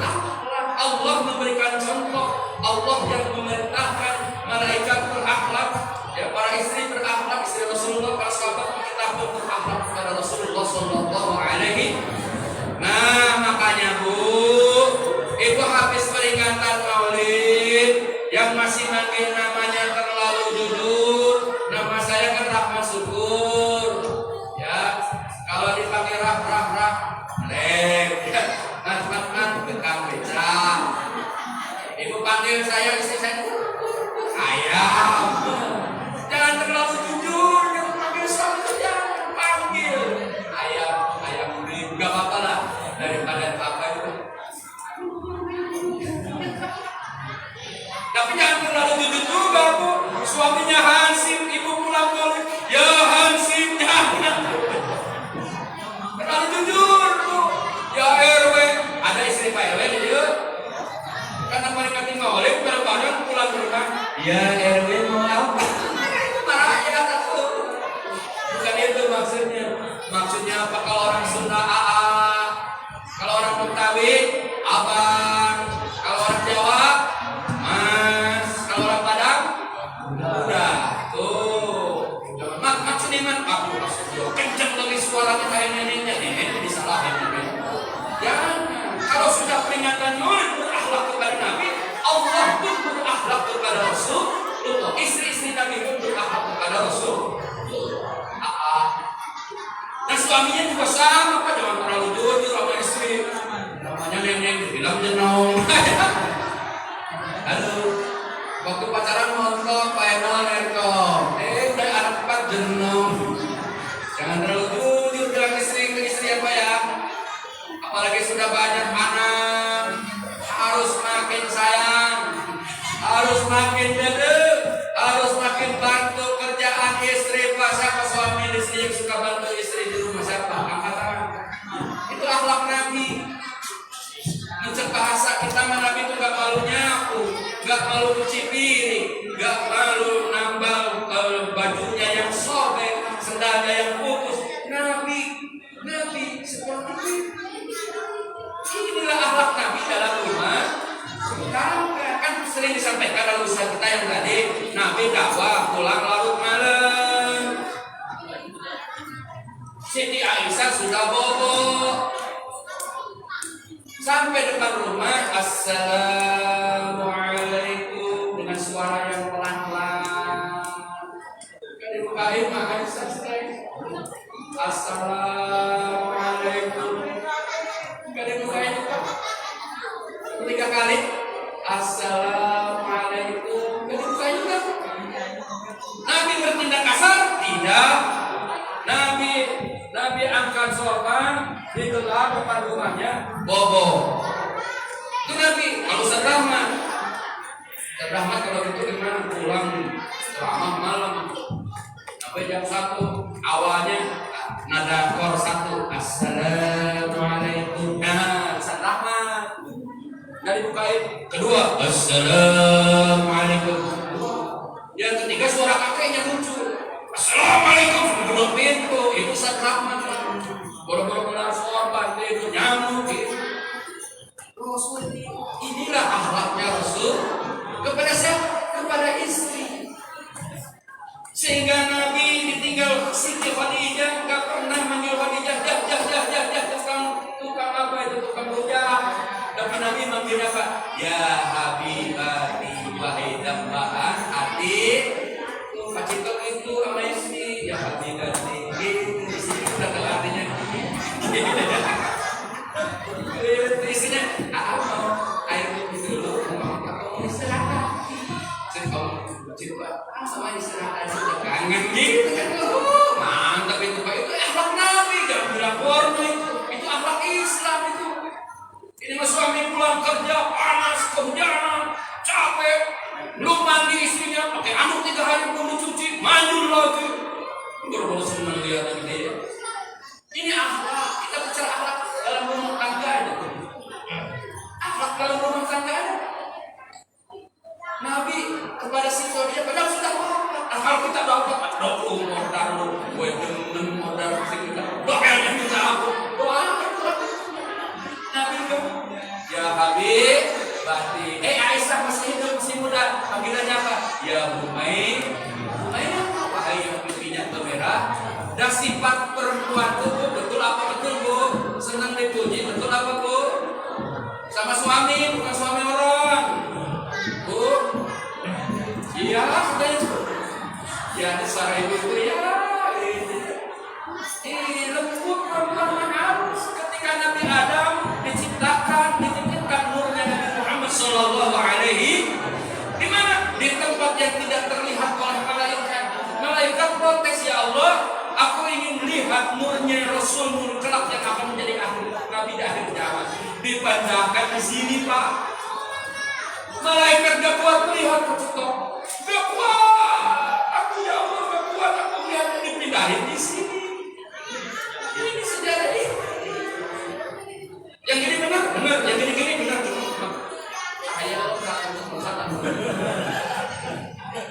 Allah memberikan contoh, Allah yang memerintahkan malaikat berakhlak, ya para istri berakhlak, istri Rasulullah, para sahabat kita pun berakhlak kepada Rasulullah Sallallahu Alaihi. Nah makanya Bu, ibu habis peringatan maulid yang masih manggil namanya terlalu jujur. Nama saya kan Rahmat Syukur, ya. Kalau dipanggil Rah, ya. Kan bekam beca. Ibu panggil saya, istri saya ayam. Jangan terlalu jujur, jangan panggil suami saja, panggil ayam beli, nggak apa-apa lah daripada apa itu. Tapi jangan terlalu jujur juga Bu. Suaminya Hansip, ibu pulang balik, ya Hansip, jangan terlalu jujur Bu. Ya RW, ada istri Pak RW di dia. Karena mereka tinggal oleh bareng-bareng pulang ke rumah. Ya RW mau apa? Itu marah ya satu. Bukan itu maksudnya. Maksudnya apa? Kalau orang Sunda AA, kalau orang Betawi abang, kalau orang Jawa Mas, kalau orang Padang udah tuh. Maksudnya man aku maksudnya kenceng lagi suaranya kayak neneknya itu disalahin. Jangan. Kalau sudah peringatan maulid berakhlak kepada Nabi, Allah pun berakhlak kepada Rasulullah. Istri-istri Nabi pun berakhlak kepada Rasulullah. Dan suaminya juga sama Pak, jangan terlalu jujur sama istri. Namanya neng dibilang jenong. Aduh, waktu pacaran montok Pak Enol nerkom. Udah anak 4 jenong. Jangan terlalu jujur bilang istri ke istri apa ya. Apalagi sudah banyak anak, harus makin sayang, harus makin dedek, harus makin bantu kerjaan istri. Pak, siapa suami istri yang suka bantu istri di rumah? Siapa? Angkat tangan. Itu akhlak Nabi. Siti Aisyah sudah bobo. Sampai depan rumah, assalamualaikum, dengan suara yang pelan-pelan. Kan dibukain makan selesai. Assalamualaikum. Kan dibukain juga. 3 kali. Assalamualaikum. Kan dibukain juga. Nabi bertindak kasar? Tidak. Nabi angkat sopan, digelar depan rumahnya, bobo. Itu Nabi. Kalau Ustaz Rahmat kalau itu gimana? Pulang ceramah malam sampai jam 1, awalnya nada kor 1, assalamualaikum. Nah, Ustaz Rahmat nggak dibukain. Kedua, assalamualaikum. Yang ketiga suara kakeknya muncul, assalamualaikum. Duduk pintu, itu Ustaz Rahmat. Boro-boro kelar sorban, itu nyamuk. Rasul, inilah akhlaknya Rasul kepada siapa? Kepada istri. Sehingga Nabi ditinggal Siti Khadijah, nggak pernah manggil Khadijah, tukang apa itu, tukang rujak. Tapi Nabi manggilnya apa? Ya Habibati, wahai dambaan hati. Pacito itu sama istri, ya Habibati. Di sini udah ada artinya. Istrinya, mau air putih dulu, mau istirahat. Jadi kamu cinta sama istirahat aja, kangen gitu kan? Mantap itu Pak, itu akhlak Nabi, jangan bilang porno itu akhlak Islam itu. Ini mas suami pulang kerja panas, kehujanan, capek, belum mandi istrinya, pakai anduk 3 hari belum dicuci, manjur lagi. Baru senang lihat dia. Ini akhlak, kita bicara akhlak dalam rumah tangga itu. Akhlak dalam rumah tangga ada. Nabi kepada si Khadijah padahal sudah akal kita dapat modal gue dengan modal kita doanya kita aku doa Nabi ya Habib Bati Aisyah masih hidup masih muda panggilannya apa ya Humay apa yang pipinya merah dan sifat perempuan itu betul apa betul Bu senang dipuji betul apa Bu sama suami bukan suami orang Bu iya katanya ya suara ibu itu ya lembut perempuan halus ketika Nabi Adam diciptakan nurnya Nabi Muhammad Sallallahu Alaihi di mana di tempat yang tidak terlihat oleh malaikat protes ya Allah aku ingin melihat nurnya Rasulmu kelak yang akan menjadi akhir Nabi di akhir zaman dipanjangkan di sini Pak malaikat gak kuat melihat kecutok gak kuat aku ya Allah gak kuat aku melihat dipindahin di sini ini sejarah ini yang gini benar yang gini benar saya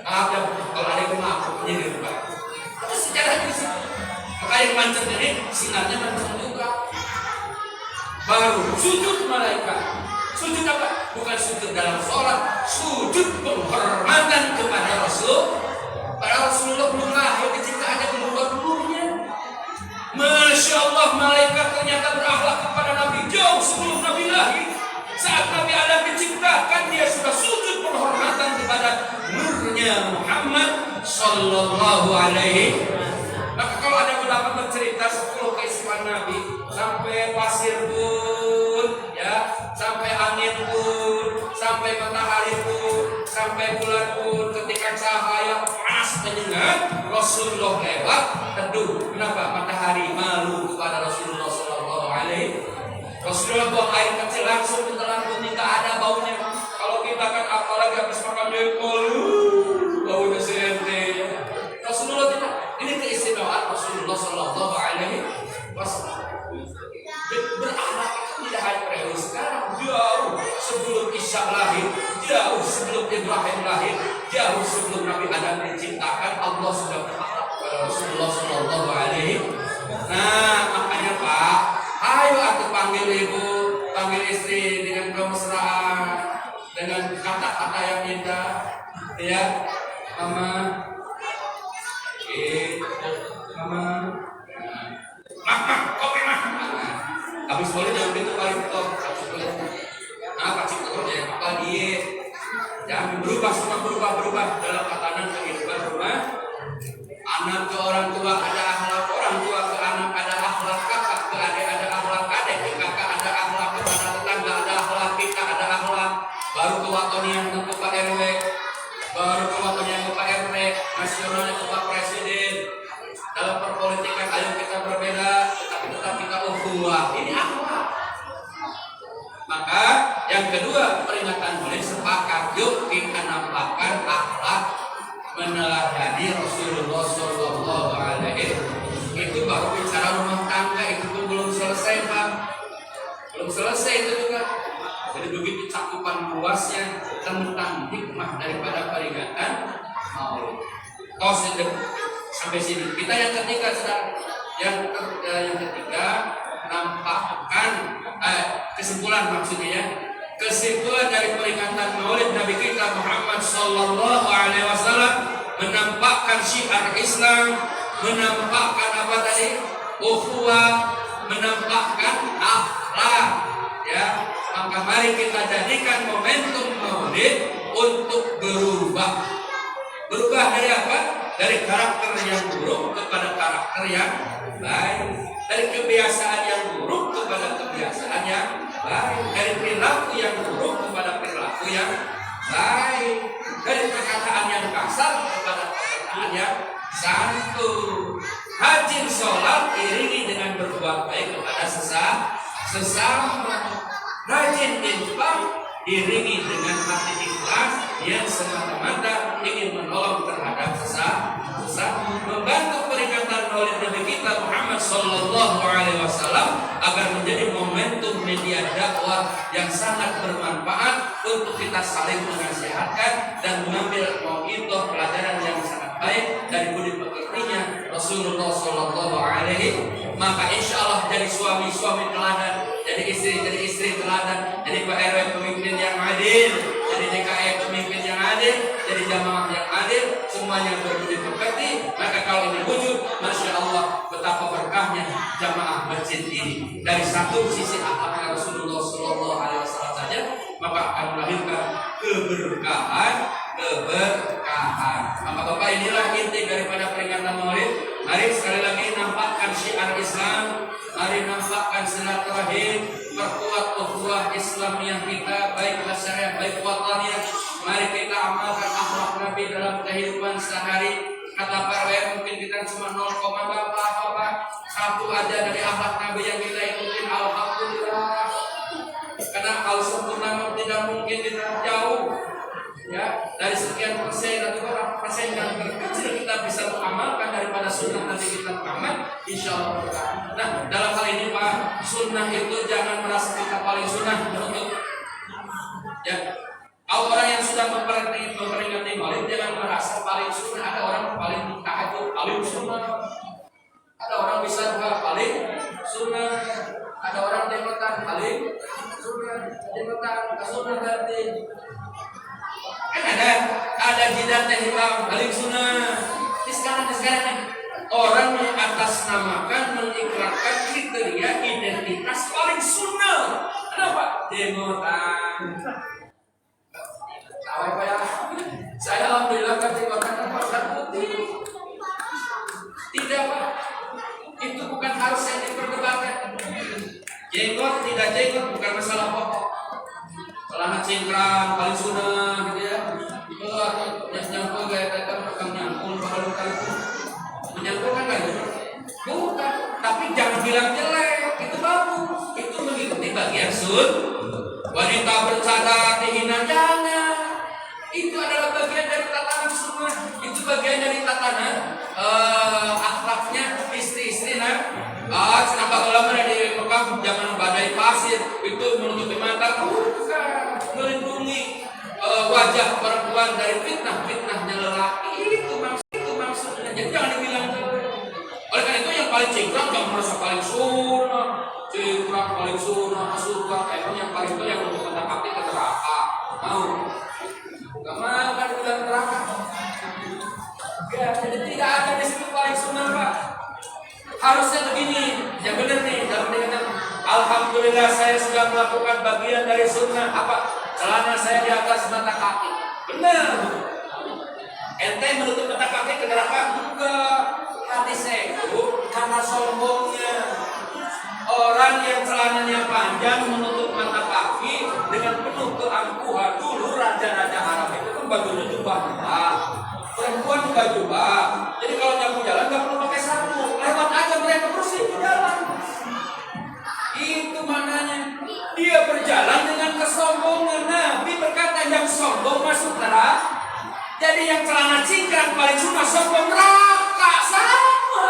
maaf ya kalau ada yang maaf ini Pak itu sejarah ini sih maka yang mancing ini sinarnya mancing juga baru sujud malaikat sujud apa? Bukan sujud dalam sholat sujud penghormatan kepada Rasul pada Rasulullah belum lahir diciptakannya keluar nurnya Masya Allah malaikat ternyata berakhlak kepada Nabi jauh sebelum Nabi lahir saat Nabi Adam diciptakan dia sudah sujud penghormatan kepada nurnya Muhammad Sallallahu Alaihi. Maka kalau ada ulama bercerita 10 keistimewaan Nabi sampai pasir pun ya sampai angin pun sampai matahari pun sampai bulan pun ketika cahaya panas menyengat Rasulullah lewat teduh kenapa matahari malu kepada Rasulullah Sallallahu Alaihi. Rasulullah buang air kecil langsung ditelan pun tidak ada baunya. Kalau kita kan apalagi habis makan jengkol baunya sente. Rasulullah tidak. Ini keistimewaan Rasulullah Sallallahu Alaihi Wasallam. Berakhlak tidak hanya pada sekarang, jauh sebelum Isa lahir, jauh sebelum Ibrahim lahir, jauh sebelum Nabi Adam diciptakan, Allah sudah berakhlak kepada Rasulullah Sallallahu Alaihi. Nah, makanya Pak, ayo atuh panggil ibu, panggil istri dengan kemesraan, dengan kata-kata yang indah, ya, Mama. Mama, habis boleh jauh itu paling top. Nah, pacik itu ya apa dia? Jangan berubah semua berubah dalam tatanan kehidupan rumah. Anak ke orang tua ada akhlak orang tua ke anak ada akhlak kakak ke adik ada akhlak adik ke kakak ada akhlak kepada tetangga ada akhlak kita ada akhlak baru ke watonian ke Pak RW baru ke watonian ke Pak RW nasionalnya ke Pak Presiden dalam perpolitikan ayo kita berbeda tetapi tetap kita ukhuwah ini akhlak. Maka yang kedua peringatan Maulid sepakat yuk kita nampakkan akhlak meneladani Rasulullah Sallallahu Alaihi itu baru bicara rumah tangga itu pun belum selesai Pak, belum selesai itu juga. Jadi begitu cakupan luasnya tentang hikmah daripada peringatan Maulid. Sampai sini kita yang ketiga yang ketiga nampakkan kesimpulan maksudnya ya. Kesimpulan dari peringatan Maulid Nabi kita Muhammad Sallallahu Alaihi Wasallam menampakkan syiar Islam, menampakkan apa tadi? Ukhuwah, menampakkan akhlak. Ya, maka mari kita jadikan momentum Maulid untuk berubah. Berubah dari apa? Dari karakter yang buruk kepada karakter yang baik. Dari kebiasaan yang buruk kepada kebiasaan yang baik, dari perilaku yang buruk kepada perilaku yang baik, dari perkataan yang kasar kepada perkataan yang santun. Rajin sholat iringi dengan berbuat baik kepada sesama. Rajin infak iringi dengan hati ikhlas yang semata-mata ingin menolong terhadap sesama. Membantu peringatan Maulid Nabi kita Muhammad Sallallahu Alaihi Wasallam agar menjadi momentum media dakwah yang sangat bermanfaat untuk kita saling menasihatkan dan mengambil mau'idhah pelajaran yang sangat baik dari budi pekertinya Rasulullah Sallallahu Alaihi. Maka insya Allah jadi suami teladan, jadi istri teladan, jadi Pak RW pemimpin yang adil, jadi DKI pemimpin yang adil, jadi jamaah yang adil, semuanya berbudi pekerti. Maka kalau ini wujud, masya Allah betapa berkahnya jamaah masjid ini. Dari satu sisi akhlaknya Rasulullah Sallallahu Alaihi Wasallam saja, maka akan melahirkan keberkahan. Maka Bapak inilah inti daripada peringatan Maulid. Mari sekali lagi nampakkan syiar Islam, mari nampakkan silaturahim, perkuat ukhuwah Islam yang kita baik syariah baik wataniyah. Mari kita amalkan akhlak Nabi dalam kehidupan sehari. Kata Pak RW mungkin kita cuma 0, apa satu aja dari akhlak Nabi yang kita ikutin, alhamdulillah. Karena kalau sempurna tidak mungkin kita jauh. Ya, dari sekian persen atau berapa persen yang terkecil kita bisa mengamalkan daripada sunnah Nabi kita Muhammad, insya Allah. Nah, dalam hal ini Pak, sunnah itu jangan merasa kita paling sunnah untuk ya. Orang yang sudah memperingati Maulid jangan merasa paling sunnah. Ada orang paling tahajud paling sunnah, ada orang bisa juga paling sunnah, ada orang jenggotan paling sunnah, jenggotan sunnah berarti. Kan ada jidatnya hitam paling sunnah. Sekarang orang mengatasnamakan, mengikrarkan kriteria identitas paling sunnah. Kenapa? Jenggotan. Tahu ya? Saya alhamdulillah kan jenggotan warna putih. Tidak Pak, itu bukan harus yang diperdebatkan. Jenggot tidak jenggot bukan masalah pokok. Celana cingkrang paling sunnah gitu ya. Nyangkul gaya tetap pegang nyangkul bakal menyangkul kan gak gitu. Bukan, tapi jangan bilang jelek, itu bagus. Itu mengikuti bagian wanita bercadar dihina jangan. Itu adalah bagian dari tatanan sunnah. Itu bagian dari tatanan akhlaknya istri-istri kenapa ulama di Mekah jangan badai pasir itu menutupi mata, bukan melindungi wajah perempuan dari fitnahnya lelaki. Itu maksudnya. Jadi jangan dibilang. Oleh karena itu yang paling cingkrang jangan merasa paling sunnah. Cingkrang paling sunnah, emang yang paling itu yang untuk mendapati ke neraka. Mau? Gak mau kan bilang neraka. Ya, jadi tidak ada di situ paling sunnah Pak. Harusnya begini, ya benar nih dalam peringatan Alhamdulillah. Alhamdulillah saya sudah melakukan bagian dari sunnah. Apa? Celana saya di atas mata kaki. Benar. Ente menutup mata kaki ke neraka? Enggak. Hati saya itu karena sombongnya. Orang yang celananya panjang menutup mata kaki dengan penuh keangkuhan. Dulu raja-raja Arab itu kan bajunya jubah-jubah. Perempuan juga jubah. Jadi kalau nyapu jalan nggak perlu pakai sapu. Lewat aja mereka bersih di jalan. Itu maknanya. Dia berjalan dengan kesombongan. Nabi berkata yang sombong masuk neraka. Jadi yang celana cingkrang paling cuma sombong neraka sama.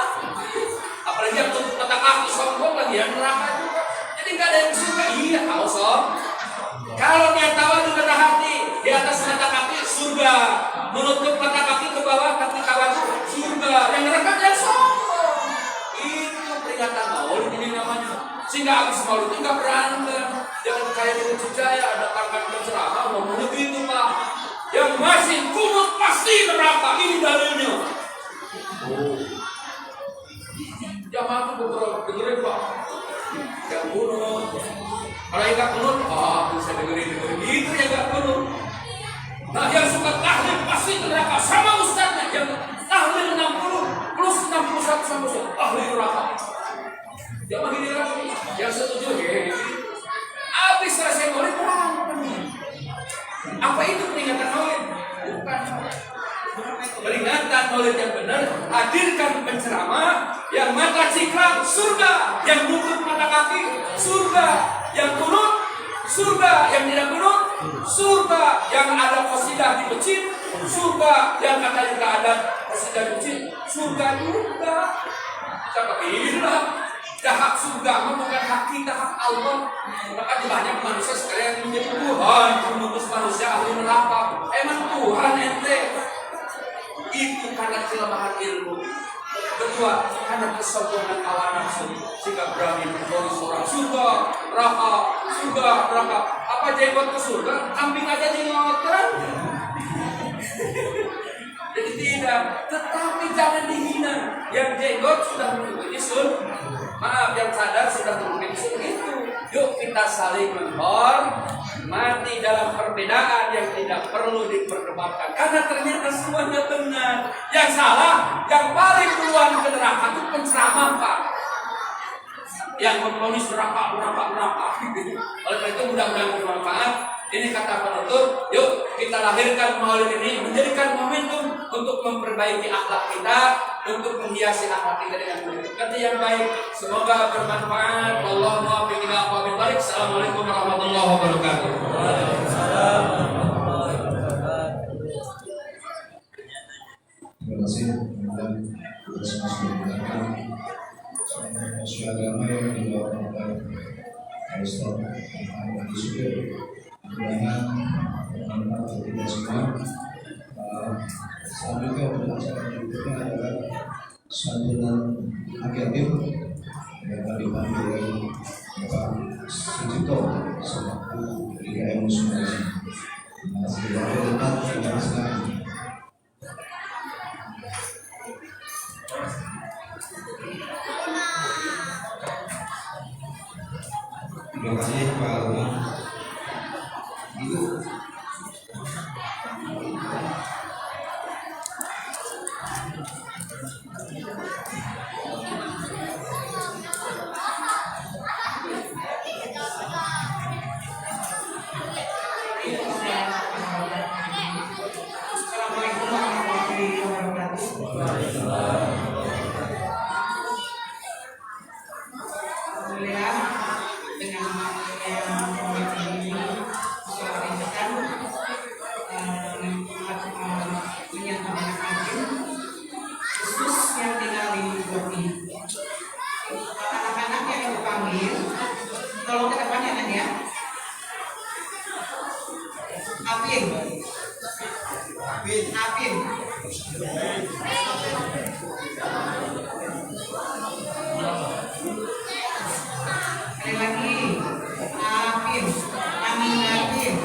Apalagi yang tutup mata kaki sombong lagi yang neraka juga. Jadi nggak ada yang suka. Iya tahu sob. Kalau dia tahu juga hati di atas mata kaki surga, menutup mata kaki ke bawah kaki kawan surga. Yang neraka dia sombong. Itu peringatan maulid ini namanya. Sehingga habis maulid itu nggak berantem. Jangan kayak di Jaya ada tangan penceramah ngomong begitu pak. Yang masih kunut pasti neraka. Ini dalilnya. Jamaah itu beberapa dengerin pak. Yang kunut. Kalau yang nggak kunut, bisa dengerin. Itu yang nggak kunut. Nah yang suka tahlil pasti neraka sama ustaznya. Yang tahlil 60 plus 61 sama ustaz. Tahlil neraka. Jamaah gini lagi. Yang setuju ya. Habis selesai maulid berantem. Apa itu peringatan maulid? Bukan. Peringatan maulid yang benar, hadirkan penceramah yang mata cingkrang surga, yang nutup mata kaki surga, yang kunut surga, yang tidak kunut surga, yang ada qasidah di masjid surga, yang katanya tidak ada qasidah di masjid surga juga. Siapa bilang hak surga bukan hak kita, hak Allah. Maka banyak manusia sekalian menjadi Tuhan mengutus manusia ahli neraka. Emang Tuhan ente? Itu karena kelemahan ilmu. Kedua, karena kesombongan hawa nafsu sehingga berani memfonis orang surga, neraka, surga, neraka. Apa jenggot ke surga? Kambing aja jengotan. Jadi tidak, tetapi jangan dihina. Yang jenggot sudah mengikuti sunnah. Maaf, yang sadar sudah mengikuti sunnah itu. Yuk kita saling menghormati dalam perbedaan yang tidak perlu diperdebatkan. Karena ternyata semuanya benar. Yang salah, yang paling duluan ke neraka itu penceramah pak. Yang memfonis neraka. Oleh karena itu mudah-mudahan bermanfaat. Ini kata penutup, yuk kita lahirkan maulid ini menjadikan momentum untuk memperbaiki akhlak kita, untuk menghiasi akhlak kita dengan budi yang baik. Semoga bermanfaat. Allahumma biqina wa bibarik. Assalamualaikum warahmatullahi wabarakatuh. Terima kasih dan kita semua sudah mendengarkan isu agama yang dibawakan oleh Ustaz Muhammad Yusuf. Mudah-mudahan bermanfaat untuk kita semua. Selanjutnya untuk acara berikutnya adalah santunan akhir yang akan dipandu oleh Bapak Sucipto selaku IKM Muslimin. Terima kasih banyak. Terima kasih. Terima kasih Pak Alwi. Itu Assalamualaikum warahmatullahi wabarakatuh. Alhamdulillah dengan yang ini secara ringan menyatakan hakim khusus yang tinggal di Boti. Anak-anak yang dipanggil, tolong ke depannya kan ya. Apin. Sekali lagi, Apin.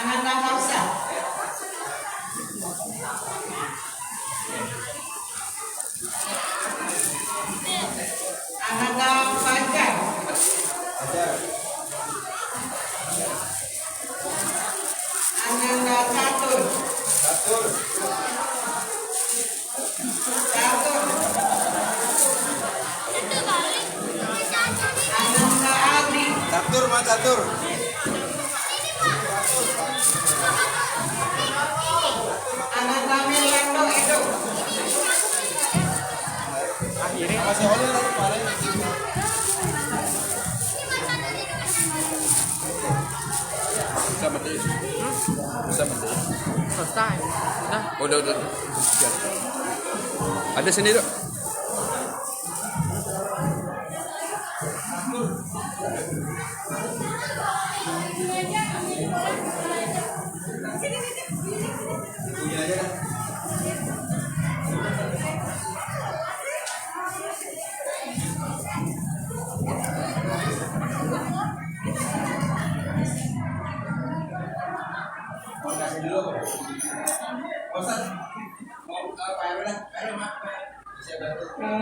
Ananda Hafsa. Ananda Fajar. Ananda Catur. Catur. Ananda Adi. Catur mah catur. Ananda Meliando Edo. Masih oleh lagi paling. Bisa mati. Bisa mati. Selesai. Udah. Udah. Ada sini dok. Ada apa?